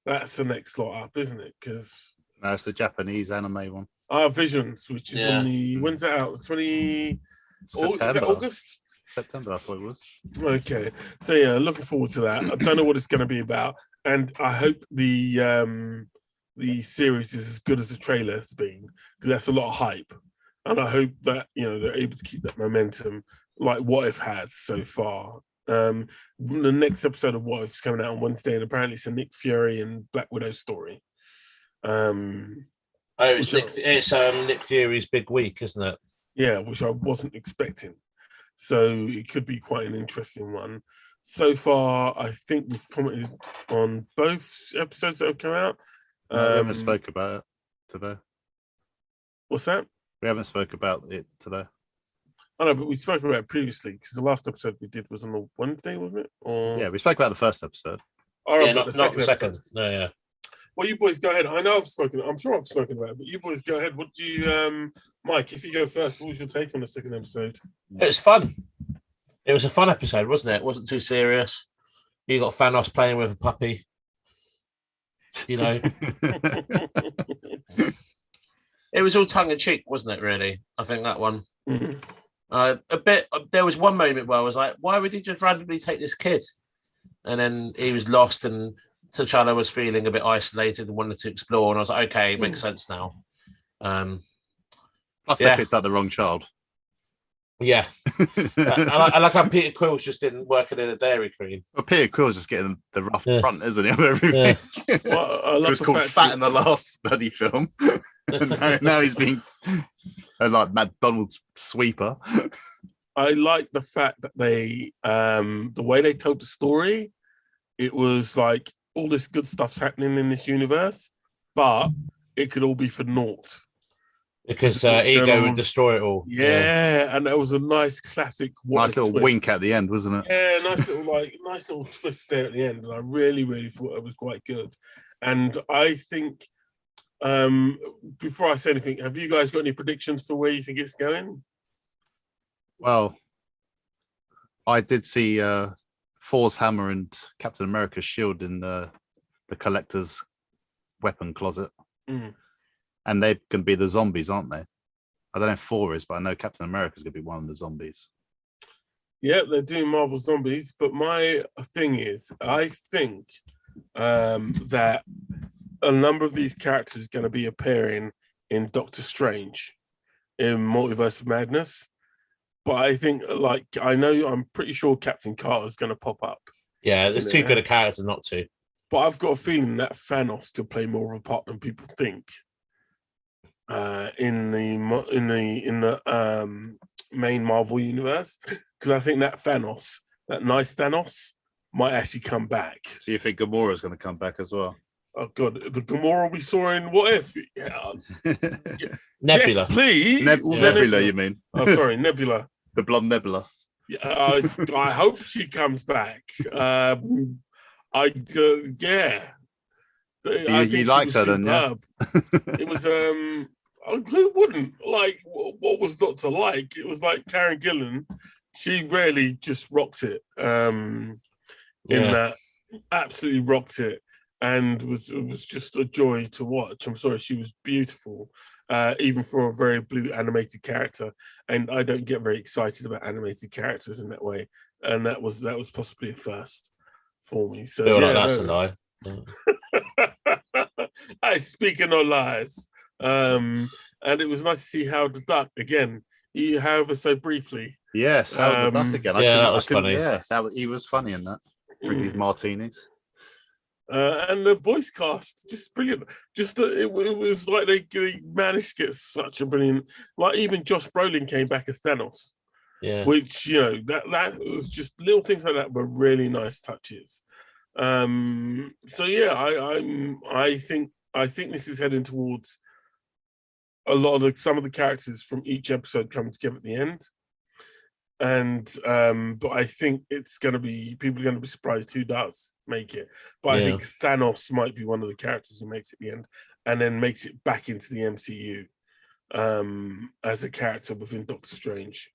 That's the next lot up, isn't it? Because no, it's the Japanese anime one. Visions, which is on the, when's that out? 20 September. Is it August? September, I thought it was. Okay, so yeah, looking forward to that. I don't know what it's going to be about, and I hope the series is as good as the trailer has been, because that's a lot of hype, and I hope that they're able to keep that momentum like What If has so far. The next episode of What If is coming out on Wednesday, and apparently it's a Nick Fury and Black Widow story. It's Nick Fury's big week, isn't it? Yeah, which I wasn't expecting. So it could be quite an interesting one. So far, I think we've commented on both episodes that have come out. We haven't spoke about it today. What's that? We haven't spoke about it today. I know, but we spoke about it previously, because the last episode we did was on a Wednesday, wasn't it? Or... Yeah, we spoke about the first episode. Not the second. No, yeah. Well, you boys go ahead. I know I'm sure I've spoken about it, but you boys go ahead. What do you, Mike, if you go first, what was your take on the second episode? It was fun. It was a fun episode, wasn't it? It wasn't too serious. You got Thanos playing with a puppy. It was all tongue in cheek, wasn't it, really? I think that one. Mm-hmm. There was one moment where I was like, why would he just randomly take this kid? And then he was lost, and T'Challa was feeling a bit isolated and wanted to explore. And I was like, okay, it makes sense now. Plus, they picked up the wrong child. Yeah. I like how Peter Quill's just didn't work in a Dairy Queen. Well, Peter Quill's just getting the rough front, isn't he, of everything? Yeah. Well, it was called Fat in the last bloody film. And now he's being like McDonald's sweeper. I like the fact that they, the way they told the story, it was like all this good stuff's happening in this universe, but it could all be for naught. Because ego would destroy it all. Yeah, and that was a nice classic. Nice little wink at the end, wasn't it? Yeah, nice little twist there at the end, and I really, really thought it was quite good. And I think, before I say anything, have you guys got any predictions for where you think it's going? Well, I did see Thor's hammer and Captain America's shield in the collector's weapon closet. Mm. And they're going to be the zombies, aren't they? I don't know if Thor is, but I know Captain America's going to be one of the zombies. Yeah, they're doing Marvel Zombies. But my thing is, I think that a number of these characters are going to be appearing in Doctor Strange in Multiverse of Madness. But I think, I'm pretty sure Captain Carter is going to pop up. Yeah, there's too good a character not to. But I've got a feeling that Thanos could play more of a part than people think. In the main Marvel universe, because I think that Thanos, that nice Thanos, might actually come back. So you think Gamora's going to come back as well? Oh God, the Gamora we saw in What If? Yeah. Nebula, yes, please. Nebula, you mean? Oh, sorry, Nebula. The blonde Nebula. Yeah, I hope she comes back. Yeah. You liked her then, yeah? It was who wouldn't? Like, what was not to like? It was like Karen Gillan. She really just rocked it. In that, absolutely rocked it, and it was just a joy to watch. I'm sorry, she was beautiful, even for a very blue animated character. And I don't get very excited about animated characters in that way. And that was possibly a first for me. So feel like that's a lie. I speak no lies. And it was nice to see Howard the Duck again, however so briefly. Yes, Howard the Duck again. That was funny. Yeah, he was funny in that. Drinking his martinis. And the voice cast, just brilliant. Just it was like they managed to get such a brilliant. Like even Josh Brolin came back as Thanos. Yeah, which that was just little things like that were really nice touches. So yeah, I think this is heading towards a lot of some of the characters from each episode coming together at the end. And but I think it's going to be, people are going to be surprised who does make it. But I think Thanos might be one of the characters who makes it at the end and then makes it back into the MCU. as a character within Doctor Strange.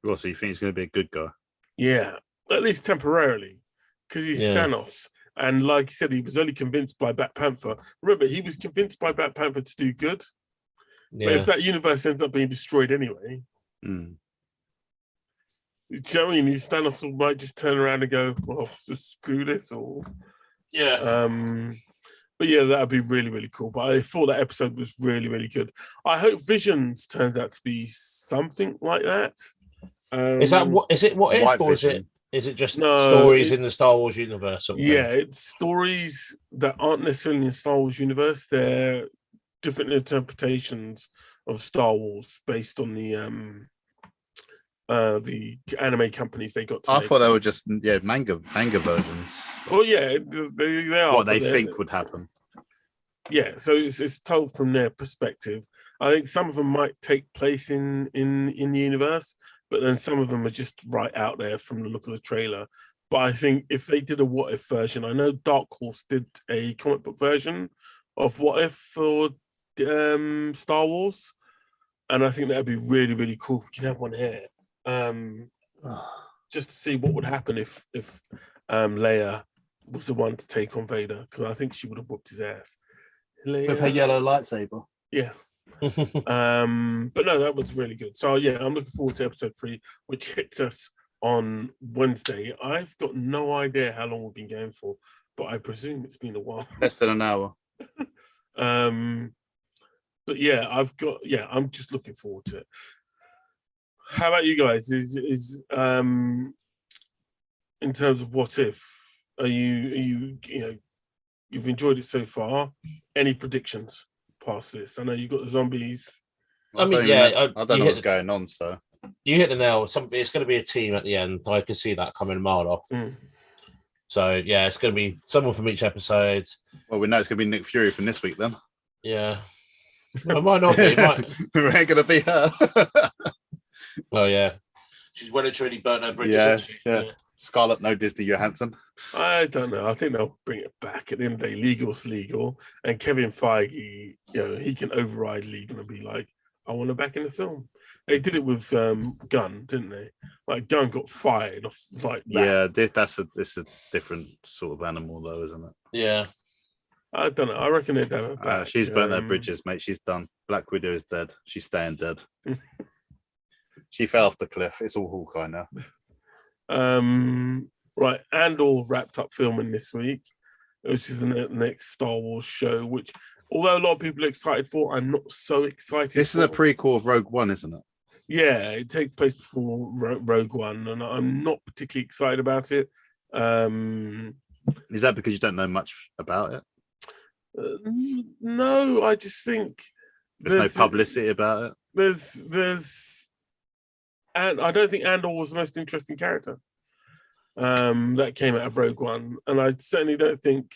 Well, so you think he's going to be a good guy? Yeah, at least temporarily, because he's Thanos. And like you said, he was only convinced by Black Panther. Remember, he was convinced by Black Panther to do good. But if that universe ends up being destroyed anyway, do you know what I mean? Thanos might just turn around and go, well, just screw this, or but yeah, that'd be really, really cool. But I thought that episode was really, really good. I hope Visions turns out to be something like that. Is it what if, or is it just stories in the Star Wars universe? It's stories that aren't necessarily in the Star Wars universe. They're different interpretations of Star Wars based on the anime companies they got to I make. thought they were just manga versions. Well, yeah, they are. What they think would happen. Yeah, so it's told from their perspective. I think some of them might take place in the universe, but then some of them are just right out there from the look of the trailer. But I think if they did a what if version, I know Dark Horse did a comic book version of what if for Star Wars, and I think that'd be really, really cool. We can have one here, just to see what would happen if Leia was the one to take on Vader, because I think she would have whooped his ass. Leia. With her yellow lightsaber. Yeah. But no, that was really good. So yeah, I'm looking forward to episode 3, which hits us on Wednesday. I've got no idea how long we've been going for, but I presume it's been a while. Less than an hour. But yeah, I'm just looking forward to it. How about you guys? Is in terms of what if, are you you've enjoyed it so far? Any predictions past this? I know you've got the zombies. I don't know what's going on. So you hit the nail. Something. It's going to be a team at the end. I can see that coming a mile off. So yeah, it's going to be someone from each episode. Well, we know it's going to be Nick Fury from this week then. Yeah, it might not be. It ain't going to be her. Oh yeah, she's well and truly burnt her bridges. Yeah. Scarlett, no Disney Johansson. I don't know. I think they'll bring it back. At the end of the day, legal's legal. And Kevin Feige, he can override legal and be like, I want her back in the film. They did it with Gunn, didn't they? Like, Gunn got fired off like that. Yeah, it's a different sort of animal, though, isn't it? Yeah. I don't know. I reckon they'd have her back. She's burnt her bridges, mate. She's done. Black Widow is dead. She's staying dead. She fell off the cliff. It's all Hawkeye now. Right, Andor wrapped up filming this week, which is the next Star Wars show, which although a lot of people are excited for, I'm not so excited. This is a prequel of Rogue One, isn't it? Yeah, it takes place before Rogue One, and I'm not particularly excited about it. Is that because you don't know much about it? No, I just think there's no publicity about it. And I don't think Andor was the most interesting character that came out of Rogue One. And I certainly don't think,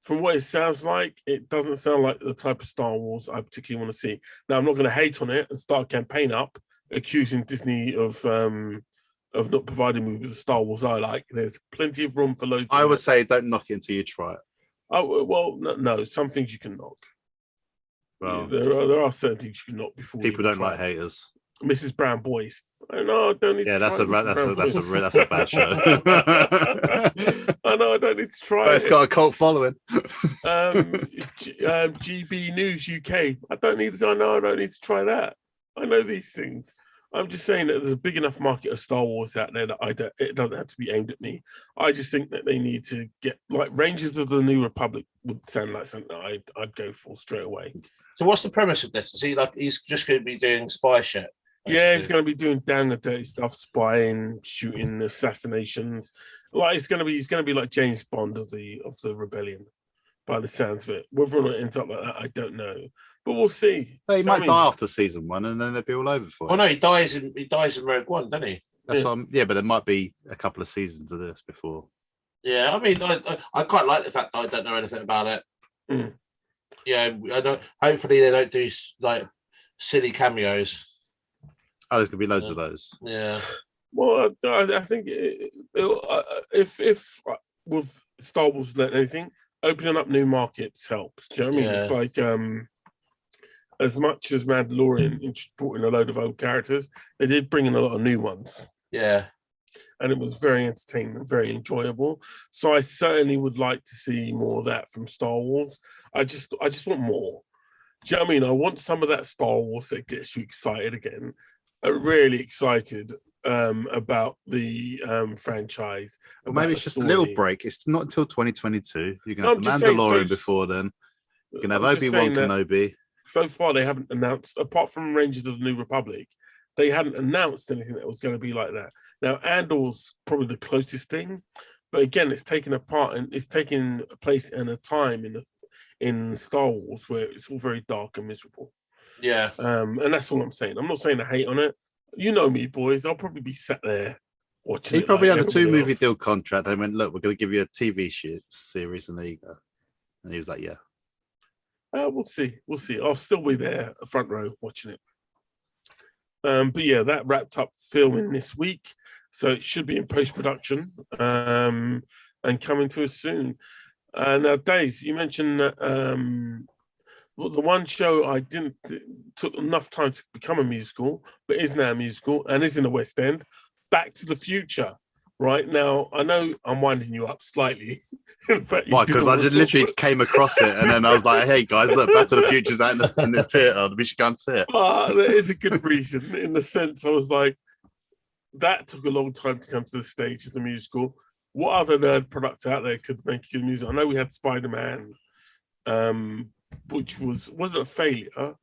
from what it sounds like, it doesn't sound like the type of Star Wars I particularly want to see. Now, I'm not going to hate on it and start a campaign up accusing Disney of not providing me with the Star Wars I like. There's plenty of room for loads. I would say don't knock it until you try it. Oh, well, no, some things you can knock. Well, there are certain things you can knock before people don't like haters. Mrs. Brown Boys. I know I don't need to try that's a bad show. I know I don't need to try but it's got a cult following. GB News UK. I don't need to try that. I know these things. I'm just saying that there's a big enough market of Star Wars out there that it doesn't have to be aimed at me. I just think that they need to get, like, Rangers of the New Republic would sound like something I'd go for straight away. So what's the premise of this? Is he like he's just going to be doing spy shit? Basically? Yeah, he's going to be doing down the dirty stuff, spying, shooting, assassinations. Like he's going to be like James Bond of the rebellion, by the sounds of it. Whether or not it ends up like that, I don't know, but we'll see. He might die after season 1, and then they'll be all over for it. Oh no, he dies in Rogue One, doesn't he? That's but there might be a couple of seasons of this before. Yeah, I mean, I quite like the fact that I don't know anything about it. Mm. Yeah, I don't. Hopefully, they don't do like silly cameos. Oh, there's gonna be loads of those. Yeah. Well, I think if with Star Wars learn anything, opening up new markets helps. Do you know what I mean? It's like as much as Mandalorian brought in a load of old characters, they did bring in a lot of new ones. Yeah. And it was very entertaining and very enjoyable. So I certainly would like to see more of that from Star Wars. I just want more. Do you know what I mean? I want some of that Star Wars that gets you excited again, really excited about the franchise. Well, maybe it's just a little break. It's not until 2022. You can have the Mandalorian before then. You can have Obi-Wan Kenobi. So far, they haven't announced, apart from Rangers of the New Republic, they hadn't announced anything that was going to be like that. Now, Andor's probably the closest thing, but again, it's taken a part and it's taking a place and a time in Star Wars where it's all very dark and miserable. Yeah. And that's all I'm saying. I'm not saying I hate on it. You know me, boys. I'll probably be sat there watching. He probably had a 2-movie deal contract. They went, look, we're going to give you a TV series, and there you go. And he was like, yeah. We'll see. We'll see. I'll still be there, front row, watching it. But yeah, that wrapped up filming this week. So it should be in post-production and coming to us soon. Now, Dave, you mentioned that the one show I didn't took enough time to become a musical, but is now a musical and is in the West End, Back to the Future. Right now, I know I'm winding you up slightly. In fact, why? Because I just literally came across it, and then I was like, "Hey guys, look, Back to the Future's out in the theatre. We should go and see it." There is a good reason, in the sense I was like, that took a long time to come to the stage as a musical. What other nerd products out there could make a good musical? I know we had Spider-Man, which wasn't a failure,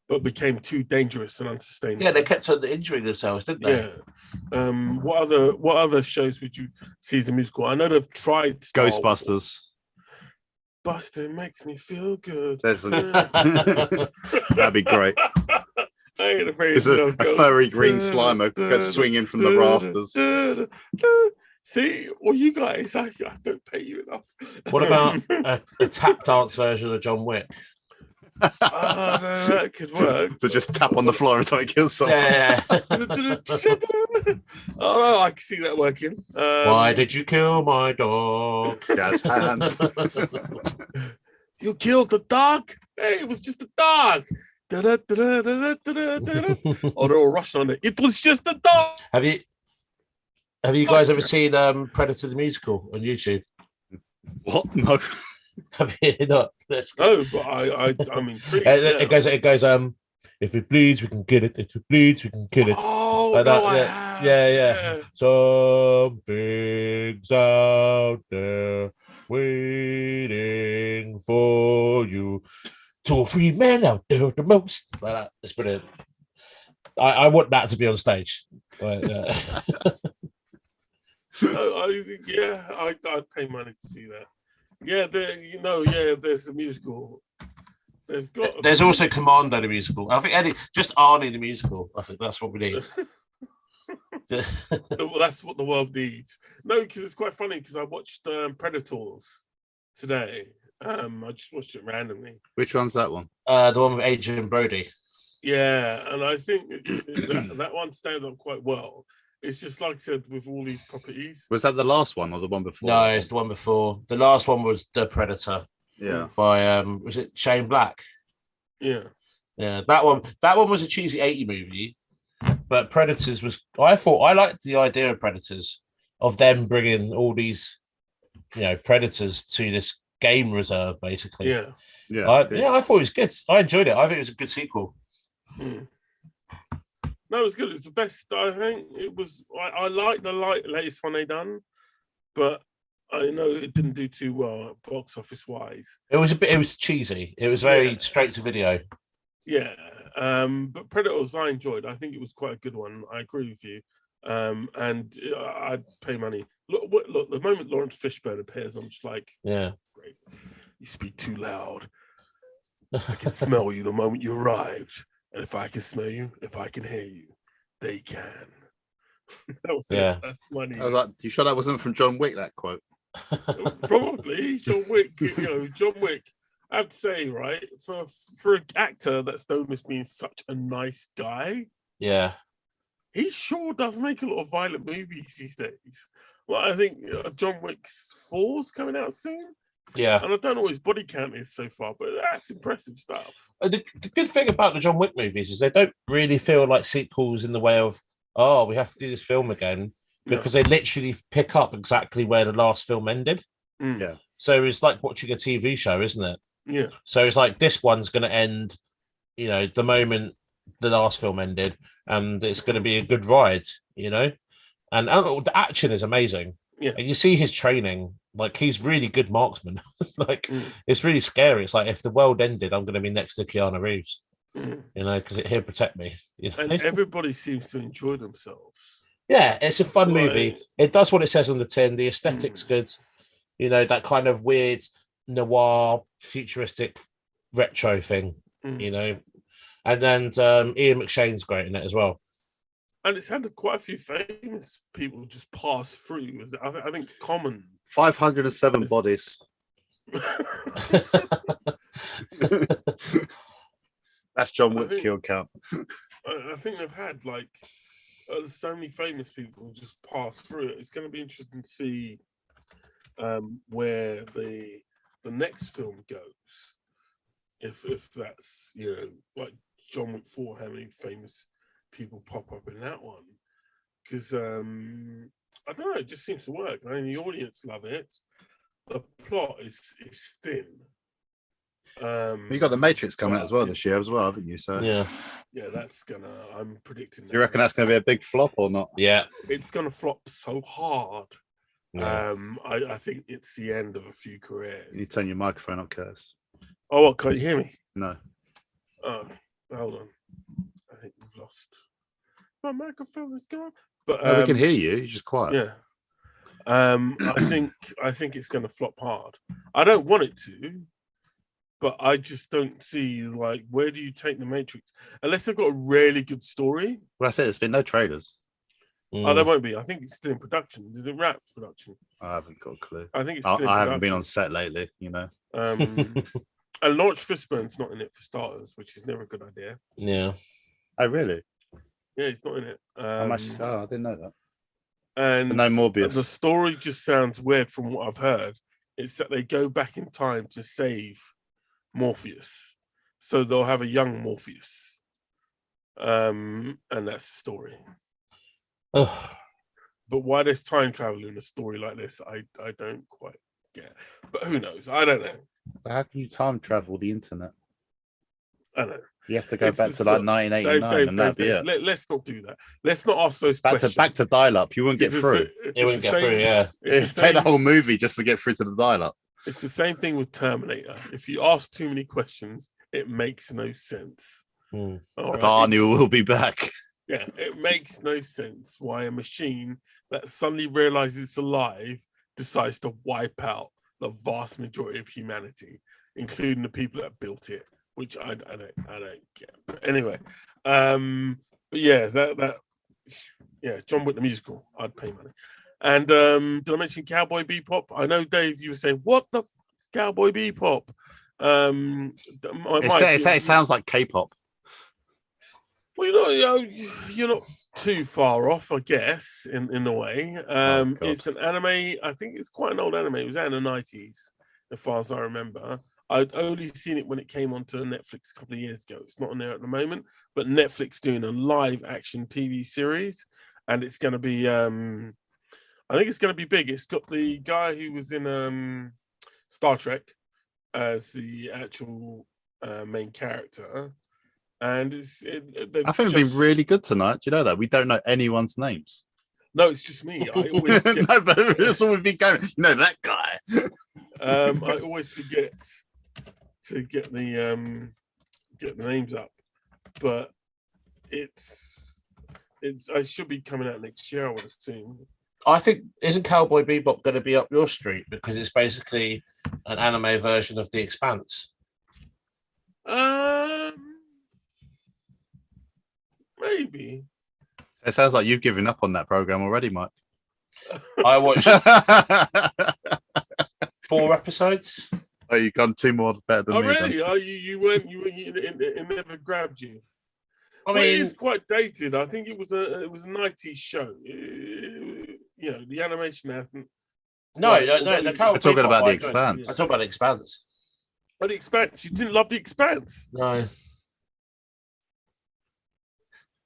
but became too dangerous and unsustainable. Yeah, they kept on injuring themselves, didn't they? Yeah. What other shows would you see as a musical? I know they've tried Ghostbusters. Buster makes me feel good. That'd be great. It's a furry green Slimer goes swinging from the rafters. See, well, you guys, I don't pay you enough. What about a tap dance version of John Wick? No, that could work. To just tap on the floor every time it kills someone. Yeah. Oh, I can see that working. Why did you kill my dog? Jazz hands. You killed the dog? Hey, it was just a dog. Oh, they're all rushing on it. It was just a dog. Have you guys ever seen Predator the musical on YouTube? What? No. Have you not? No, but I'm intrigued. It goes. If it bleeds, we can kill it. If it bleeds, we can kill it. Oh, like no, that. Yeah. Something's out there waiting for you. 2 or 3 men out there the most. Like that. It's brilliant. I want that to be on stage. But, I'd pay money to see that. Yeah, there's a musical. There's also Commando the musical. I think just Arnie the musical. I think that's what we need. That's what the world needs. No, because it's quite funny because I watched Predators today. I just watched it randomly. Which one's that one? The one with Adrian Brody. Yeah, and I think that one stands up quite well. It's just like I said, with all these properties. Was that the last one or the one before? No, it's the one before. The last one was The Predator. Yeah. By was it Shane Black? Yeah. Yeah, that one was a cheesy 80 movie, but Predators was. I liked the idea of Predators, of them bringing all these, predators to this game reserve, basically. Yeah. I thought it was good. I enjoyed it. I think it was a good sequel. Mm. No, it was good. It's the best. I think it was. I like the latest one they done, but I know it didn't do too well box office wise. It was cheesy. It was very straight to video. Yeah, but Predators I enjoyed. I think it was quite a good one. I agree with you. And I'd pay money. Look! The moment Lawrence Fishburne appears, I'm just like, yeah, great. You speak too loud. I can smell you the moment you arrived. And if I can smell you, if I can hear you, they can. That's money. I was like, you sure that wasn't from John Wick, that quote? Probably. John Wick, John Wick. I have to say, right, for an actor that's known as being such a nice guy, yeah, he sure does make a lot of violent movies these days. Well, I think John Wick 4's coming out soon. Yeah. And I don't know what his body count is so far, but that's impressive stuff. The good thing about the John Wick movies is they don't really feel like sequels in the way of, oh, we have to do this film again, because they literally pick up exactly where the last film ended. Yeah. So it's like watching a TV show, isn't it? Yeah. So it's like this one's going to end, the moment the last film ended, and it's going to be a good ride, And the action is amazing. Yeah. And you see his training, like he's really good marksman. It's really scary. It's like if the world ended, I'm going to be next to Keanu Reeves, because he'll protect me. And everybody seems to enjoy themselves. Yeah, it's a fun movie. It does what it says on the tin. The aesthetic's good. That kind of weird noir, futuristic, retro thing. And then Ian McShane's great in it as well. And it's had quite a few famous people just pass through. I think Common. 507 bodies. That's John Wick's kill count. I think they've had so many famous people just pass through it. It's going to be interesting to see where the next film goes. If that's like John Wick 4, how many famous people pop up in that one? Because I don't know, it just seems to work. I mean, the audience love it. The plot is thin. You got the Matrix coming out as well this year as well, haven't you? So yeah, that's I'm predicting. Do you reckon that's going to be a big flop or not? Yeah, it's going to flop so hard. Yeah. I think it's the end of a few careers. You turn your microphone up, Curtis. Oh, what? Can't you hear me? No. Oh, hold on. I think we've lost. My microphone is gone. But we can hear you. You're just quiet. Yeah. I think it's going to flop hard. I don't want it to, but I just don't see where do you take the Matrix unless they've got a really good story. Well, that's it. There's been no trailers. Oh, there won't be. I think it's still in production. Is it wrap production? I haven't got a clue. I think it's. I haven't been on set lately. And Lawrence Fishburne's not in it for starters, which is never a good idea. Yeah. Oh, really? Yeah, he's not in it. I didn't know that. And no Morbius. The story just sounds weird from what I've heard. It's that they go back in time to save Morpheus, so they'll have a young Morpheus, and that's the story. But why there's time travel in a story like this, I don't quite get. But who knows? I don't know. How can you time travel the internet? I don't know. You have to go back to 1989 and that'd be it. Let's not do that. Let's not ask those questions. Back to dial-up. You wouldn't get through. You wouldn't get through, yeah. It'd take the whole movie just to get through to the dial-up. It's the same thing with Terminator. If you ask too many questions, it makes no sense. Right? Arnie will be back. Yeah, it makes no sense why a machine that suddenly realizes it's alive decides to wipe out the vast majority of humanity, including the people that built it, which I don't get. But anyway, but yeah, John Wick the musical, I'd pay money. And did I mention Cowboy Bebop? I know, Dave, you were saying, what the f is Cowboy Bebop? It sounds like K-pop. Well, you're not too far off, I guess, in a way. It's an anime. I think it's quite an old anime. It was out in the 90s, as far as I remember. I'd only seen it when it came onto Netflix a couple of years ago. It's not on there at the moment, but Netflix doing a live action TV series, and it's going to be. I think it's going to be big. It's got the guy who was in Star Trek as the actual main character. And I think we've been really good tonight. Do you know that? We don't know anyone's names. No, it's just me. I always forget. No, but that's all we've been going. You know that guy. I always forget to get the names up, but it's I should be coming out next year, I would assume. I think, isn't Cowboy Bebop going to be up your street because it's basically an anime version of The Expanse? Maybe. It sounds like you've given up on that program already, Mike. I watched 4 episodes. Oh, you've gone 2 more better than me. Really? Then. Oh, you weren't. It never grabbed you. I mean, it's quite dated. I think it was a 90s show. The animation hasn't No, Like, the Cowboy We're talking Bebop about The I enjoyed. Expanse. I talk about The Expanse. Oh, The Expanse. You didn't love The Expanse? No.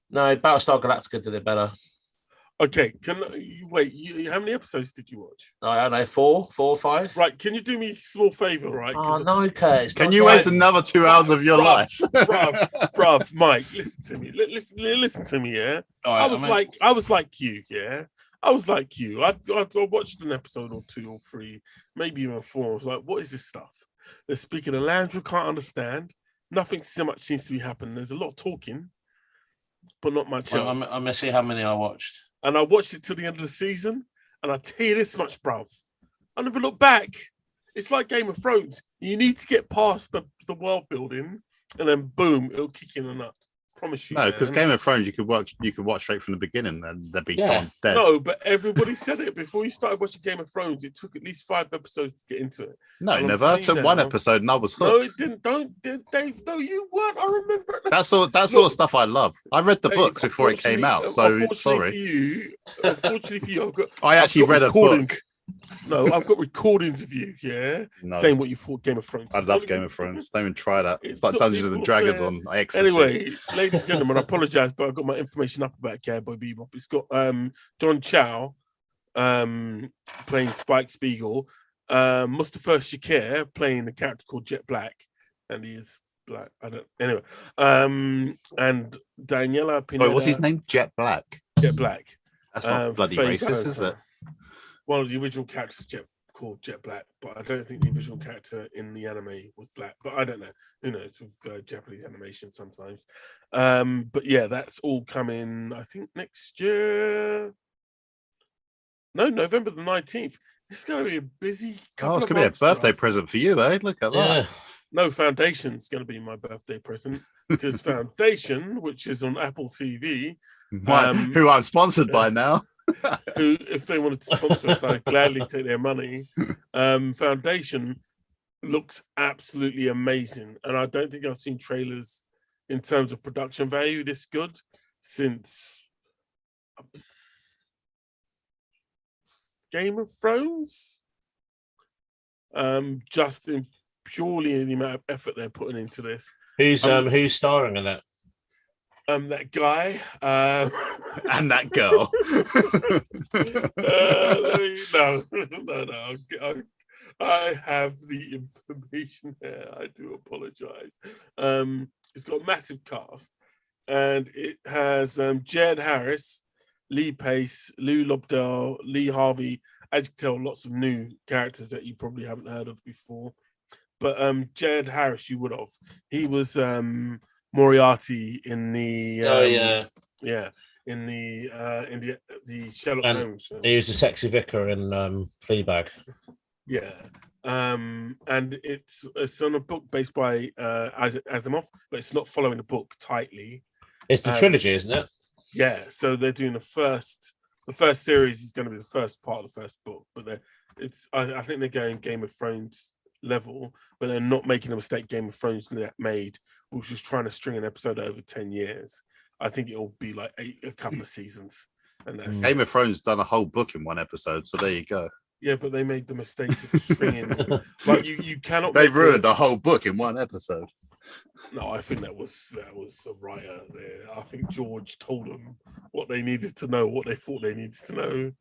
No, Battlestar Galactica did it better. Okay, can you wait? How many episodes did you watch? I don't know, 4 or 5. Right, can you do me a small favor, right? Oh no, Curtis. Can you waste another 2 hours of your life? bruv, Mike, listen to me. Listen to me, yeah. Right, I was like you, yeah. I was like you. I watched an episode or 2 or 3, maybe even 4. I was like, what is this stuff? They're speaking a language we can't understand. Nothing so much seems to be happening. There's a lot of talking, but not much else. I'm gonna see how many I watched. And I watched it till the end of the season, and I tell you this much, bruv. I never look back. It's like Game of Thrones. You need to get past the world building, and then boom, it'll kick in the nut. Promise you. No, because Game of Thrones, you could watch straight from the beginning, and there'd be someone dead. No, but everybody said it before you started watching Game of Thrones. It took at least 5 episodes to get into it. No, never. I took 1 episode and I was hooked. No, it didn't. Dave. No, you weren't. I remember. That sort of stuff I love. I read the books before it came out, so sorry. Unfortunately for you, I actually read a book. No, I've got recordings of you, saying what you thought Game of Thrones. I love Game of Thrones. Don't even try that. It's like Dungeons and Dragons on Ecstasy. Anyway, ladies and gentlemen, I apologize, but I've got my information up about Cowboy Bebop. It's got John Chow playing Spike Spiegel, Mustafa Shakir playing a character called Jet Black, and he is black. Anyway, and Daniela Pineda. What's his name? Jet Black. Jet Black. That's not bloody Faye racist, Valentine. is it? One of the original characters called Jet Black, but I don't think the original character in the anime was black. But I don't know. Who knows with Japanese animation sometimes. But yeah, that's all coming, I think, next year. No, November the 19th. It's going to be a busy couple it's of going to be a birthday us. present for you, eh? Look at that. No, Foundation's going to be my birthday present because Foundation, which is on Apple TV. Who I'm sponsored by now. Who, if they wanted to sponsor us, I'd gladly take their money. Foundation looks absolutely amazing, and I don't think I've seen trailers in terms of production value this good since Game of Thrones. Just purely in the amount of effort they're putting into this. Who's starring in it? That guy and that girl. No. I have the information here. I do apologize. It's got a massive cast, and it has Jed Harris, Lee Pace, Lou Lobdell, Lee Harvey. As you can tell, lots of new characters that you probably haven't heard of before. But Jed Harris, you would have. He was Moriarty in the in the Sherlock Holmes. He was a sexy vicar in Fleabag. Yeah, and it's on a book based by Asimov, but it's not following the book tightly. It's the trilogy, isn't it? Yeah, so they're doing the first series is going to be the first part of the first book, but I think they're going Game of Thrones level, but they're not making a mistake Game of Thrones made, which was trying to string an episode over 10 years. I think it'll be like a couple of seasons. And that's Game of Thrones done a whole book in 1 episode, so there you go. Yeah, but they made the mistake of stringing. Like you cannot. They ruined a whole book in 1 episode. No, I think that was a writer there. I think George told them what they needed to know, what they thought they needed to know,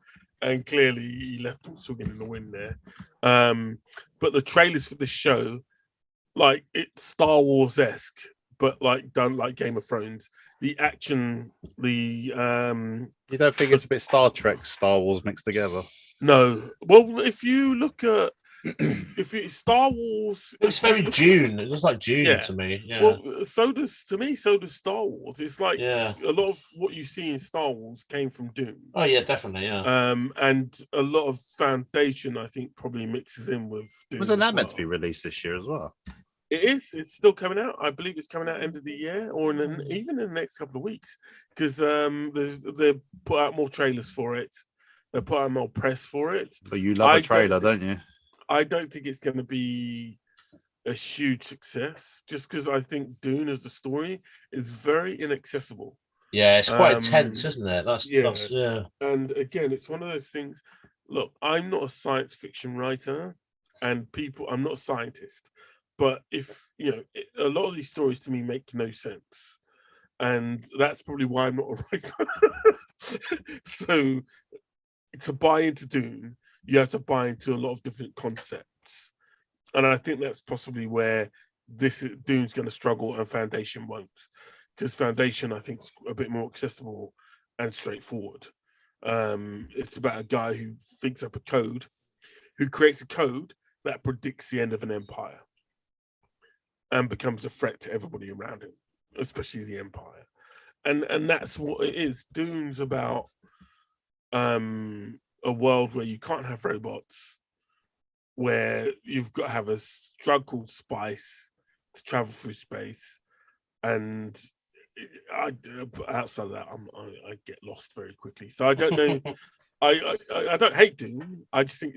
and clearly he left them swinging in the wind there. But the trailers for this show, like it's Star Wars-esque, but like done like Game of Thrones. The action, You don't think it's a bit Star Trek, Star Wars mixed together? No. Well, if you look at Star Wars, it's very Dune. It looks like Dune to me. Yeah. Well, so does Star Wars. It's like a lot of what you see in Star Wars came from Dune. Oh yeah, definitely. Yeah. And a lot of Foundation, I think, probably mixes in with Dune. Wasn't that meant to be released this year as well? It is. It's still coming out. I believe it's coming out end of the year, or even in the next couple of weeks, because they put out more trailers for it. They put out more press for it. But you love a trailer, don't you? I don't think it's going to be a huge success, just because I think Dune as a story is very inaccessible. Yeah, it's quite tense, isn't it? That's And again, it's one of those things. look, I'm not a science fiction writer, and I'm not a scientist, but if a lot of these stories to me make no sense, and that's probably why I'm not a writer. So to buy into Dune, you have to buy into a lot of different concepts, and I think that's possibly where Dune's going to struggle and Foundation won't, because Foundation I think is a bit more accessible and straightforward. It's about a guy who thinks up a code, who creates a code that predicts the end of an empire and becomes a threat to everybody around him, especially the empire. And that's what it is. Dune's about a world where you can't have robots, where you've got to have a drug called spice to travel through space, and outside of that, I get lost very quickly. So I don't know. I don't hate Dune. I just think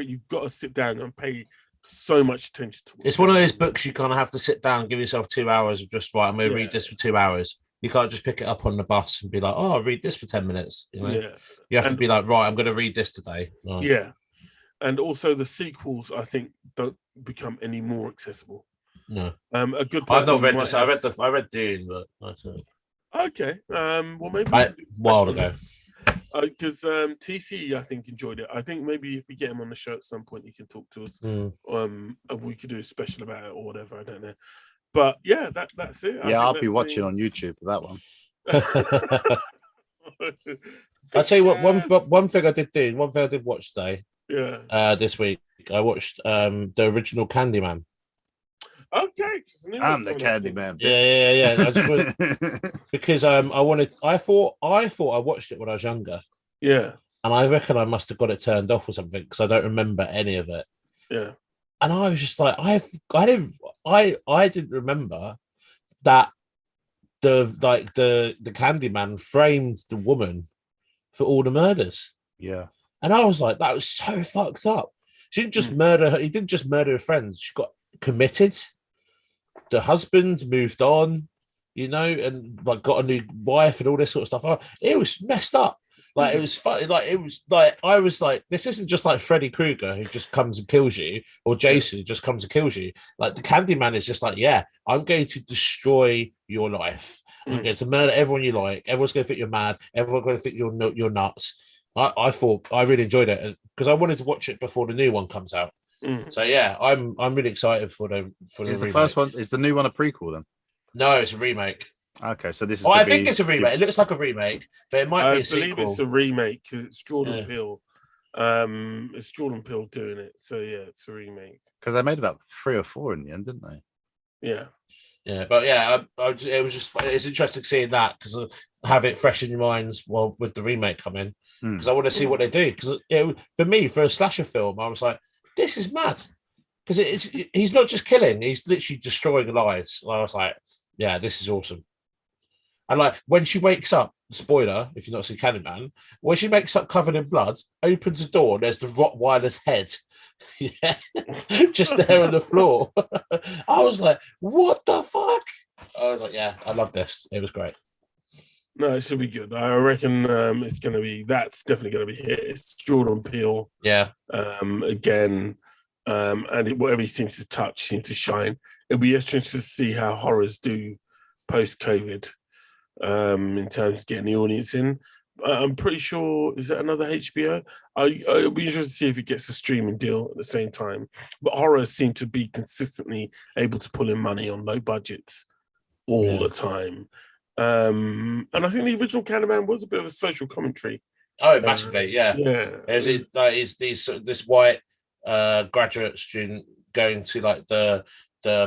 you've got to sit down and pay so much attention to it. It's one of those books you kind of have to sit down, give yourself 2 hours of just right. I'm going to read this for 2 hours. You can't just pick it up on the bus and be like, "Oh, I'll read this for 10 minutes." You have to be like, "Right, I'm going to read this today." Right. Yeah, and also the sequels, I think, don't become any more accessible. No, a good. I've not read this. I read Dune, but okay. Well, maybe a while ago. Because TC, I think, enjoyed it. I think maybe if we get him on the show at some point, he can talk to us. And we could do a special about it or whatever. I don't know. But yeah, that's it. I'll be watching on YouTube for that one. I'll tell you what. One thing I did watch today. Yeah. This week I watched the original Candyman. Okay. I'm the Candyman. Yeah. I just because I thought I watched it when I was younger. Yeah. And I reckon I must have got it turned off or something because I don't remember any of it. Yeah. And I was just like, I didn't remember that the Candyman framed the woman for all the murders. Yeah. And I was like, that was so fucked up. She didn't just murder her. He didn't just murder her friends. She got committed. The husband moved on, and like got a new wife and all this sort of stuff. It was messed up. Like it was funny. Like it was like I was like, this isn't just like Freddy Krueger who just comes and kills you, or Jason who just comes and kills you. Like the Candyman is just like, yeah, I'm going to destroy your life. I'm going to murder everyone you like. Everyone's going to think you're mad. Everyone's going to think you're nuts. I thought I really enjoyed it because I wanted to watch it before the new one comes out. So yeah, I'm really excited for the Is the first one? Is the new one a prequel then? No, it's a remake. Okay, so this is. I think it's a remake. It looks like a remake, but it might be a sequel. I believe it's a remake because it's Jordan Peele. It's Jordan Peele doing it. So yeah, it's a remake. Because they made about 3 or 4 in the end, didn't they? Yeah. Yeah, but yeah, it's interesting seeing that because I have it fresh in your minds with the remake coming because I want to see what they do. Because for me, for a slasher film, I was like, this is mad because he's not just killing; he's literally destroying lives. I was like, yeah, this is awesome. And like when she wakes up, spoiler if you've not seen Candyman, when she wakes up covered in blood, opens the door, and there's the Rottweiler's head. Yeah, just there on the floor. I was like, what the fuck? I was like, yeah, I love this. It was great. No, it should be good. I reckon that's definitely going to be hit. It's Jordan Peele. Yeah. Again, and whatever he seems to touch seems to shine. It'll be interesting to see how horrors do post-COVID in terms of getting the audience in. I'm pretty sure, is that another HBO? It'll be interesting to see if it gets a streaming deal at the same time. But horrors seem to be consistently able to pull in money on low budgets all the time. And I think the original Candyman was a bit of a social commentary. Oh, massively, yeah. Yeah. This white graduate student going to like the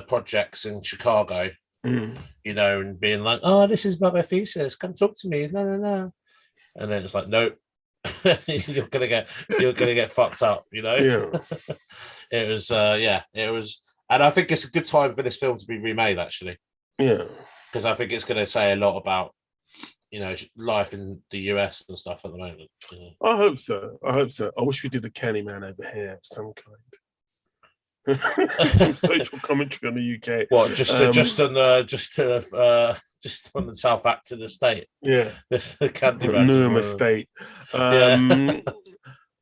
projects in Chicago, and being like, "Oh, this is my thesis. Come talk to me." No. And then it's like, nope, you're gonna get fucked up, Yeah. It was, and I think it's a good time for this film to be remade, actually. Yeah, because I think it's going to say a lot about life in the US and stuff at the moment. I hope so. I wish we did a Candyman over here of some kind. Some social commentary on the UK. What? Just on the South Acton estate. Yeah, This the Candyman Newham estate.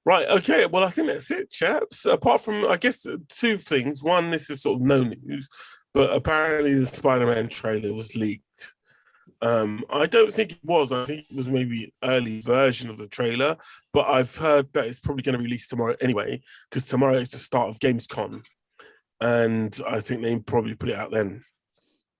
Right, okay. Well, I think that's it, chaps. Apart from, I guess, two things. One, this is sort of no news, but apparently the Spider-Man trailer was leaked. I don't think it was. I think it was maybe an early version of the trailer, but I've heard that it's probably going to release tomorrow anyway, because tomorrow is the start of Gamescom, and I think they probably put it out then.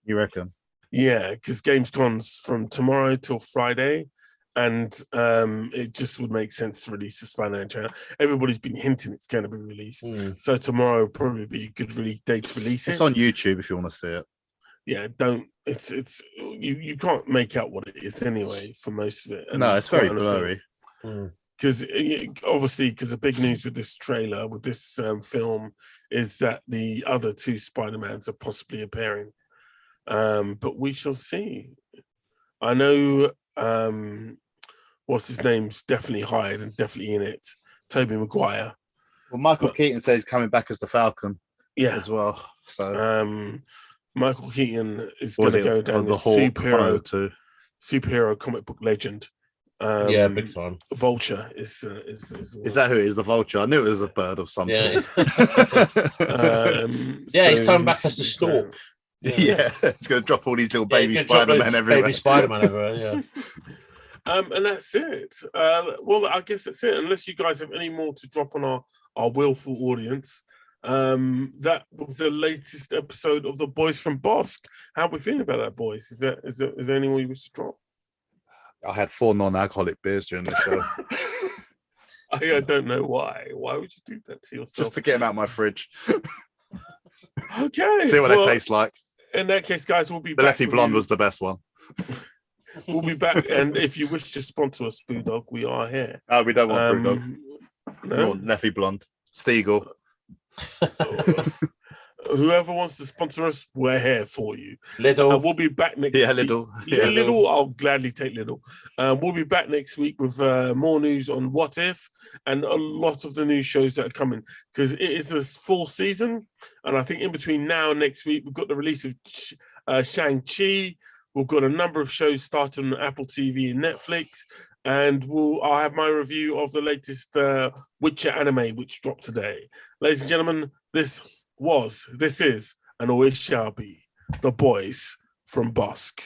You reckon? Yeah, because Gamescom's from tomorrow till Friday, and it just would make sense to release the Spider-Man trailer. Everybody's been hinting it's going to be released, so tomorrow would probably be a good release date to release it. It's on YouTube if you want to see it. Yeah, don't. It's you can't make out what it is anyway for most of it. And No, it's very blurry. Because obviously, because the big news with this trailer, with this film, is that the other two Spider-Mans are possibly appearing. But we shall see. I know what's his name's definitely hired and definitely in it. Tobey Maguire. Well, Michael Keaton says he's coming back as the Falcon. Yeah, as well. So Michael Keaton is going to go down the as superhero comic book legend. Yeah, big time. Vulture is that who it is? The Vulture? I knew it was a bird of some sort. Yeah, he's coming back as the Stork. Yeah, it's going to drop all these little baby Spider-Man everywhere. Baby Spider-Man everywhere, yeah. And that's it. Well, I guess that's it. Unless you guys have any more to drop on our willful audience. That was the latest episode of The Boys from Bossk. How are we feeling about that, boys? Is there anyone you wish to drop? I had 4 non-alcoholic beers during the show. I don't know why. Why would you do that to yourself? Just to get them out of my fridge. Okay. See what they taste like. In that case, guys, we'll be back. The Leffy Blonde was the best one. We'll be back, and if you wish to sponsor us, Boodog, we are here. Oh, we don't want Boodog. No? We want Leffy Blonde. Stiegel. Whoever wants to sponsor us, we're here for you. Lidl. We'll be back next week. Lidl. Yeah, Lidl. I'll gladly take Lidl. We'll be back next week with more news on What If and a lot of the new shows that are coming, because it is a full season. And I think in between now and next week, we've got the release of Shang Chi. We've got a number of shows starting on Apple TV and Netflix. And I'll have my review of the latest Witcher anime, which dropped today. Ladies and gentlemen, this is, and always shall be, The Boys from Bossk.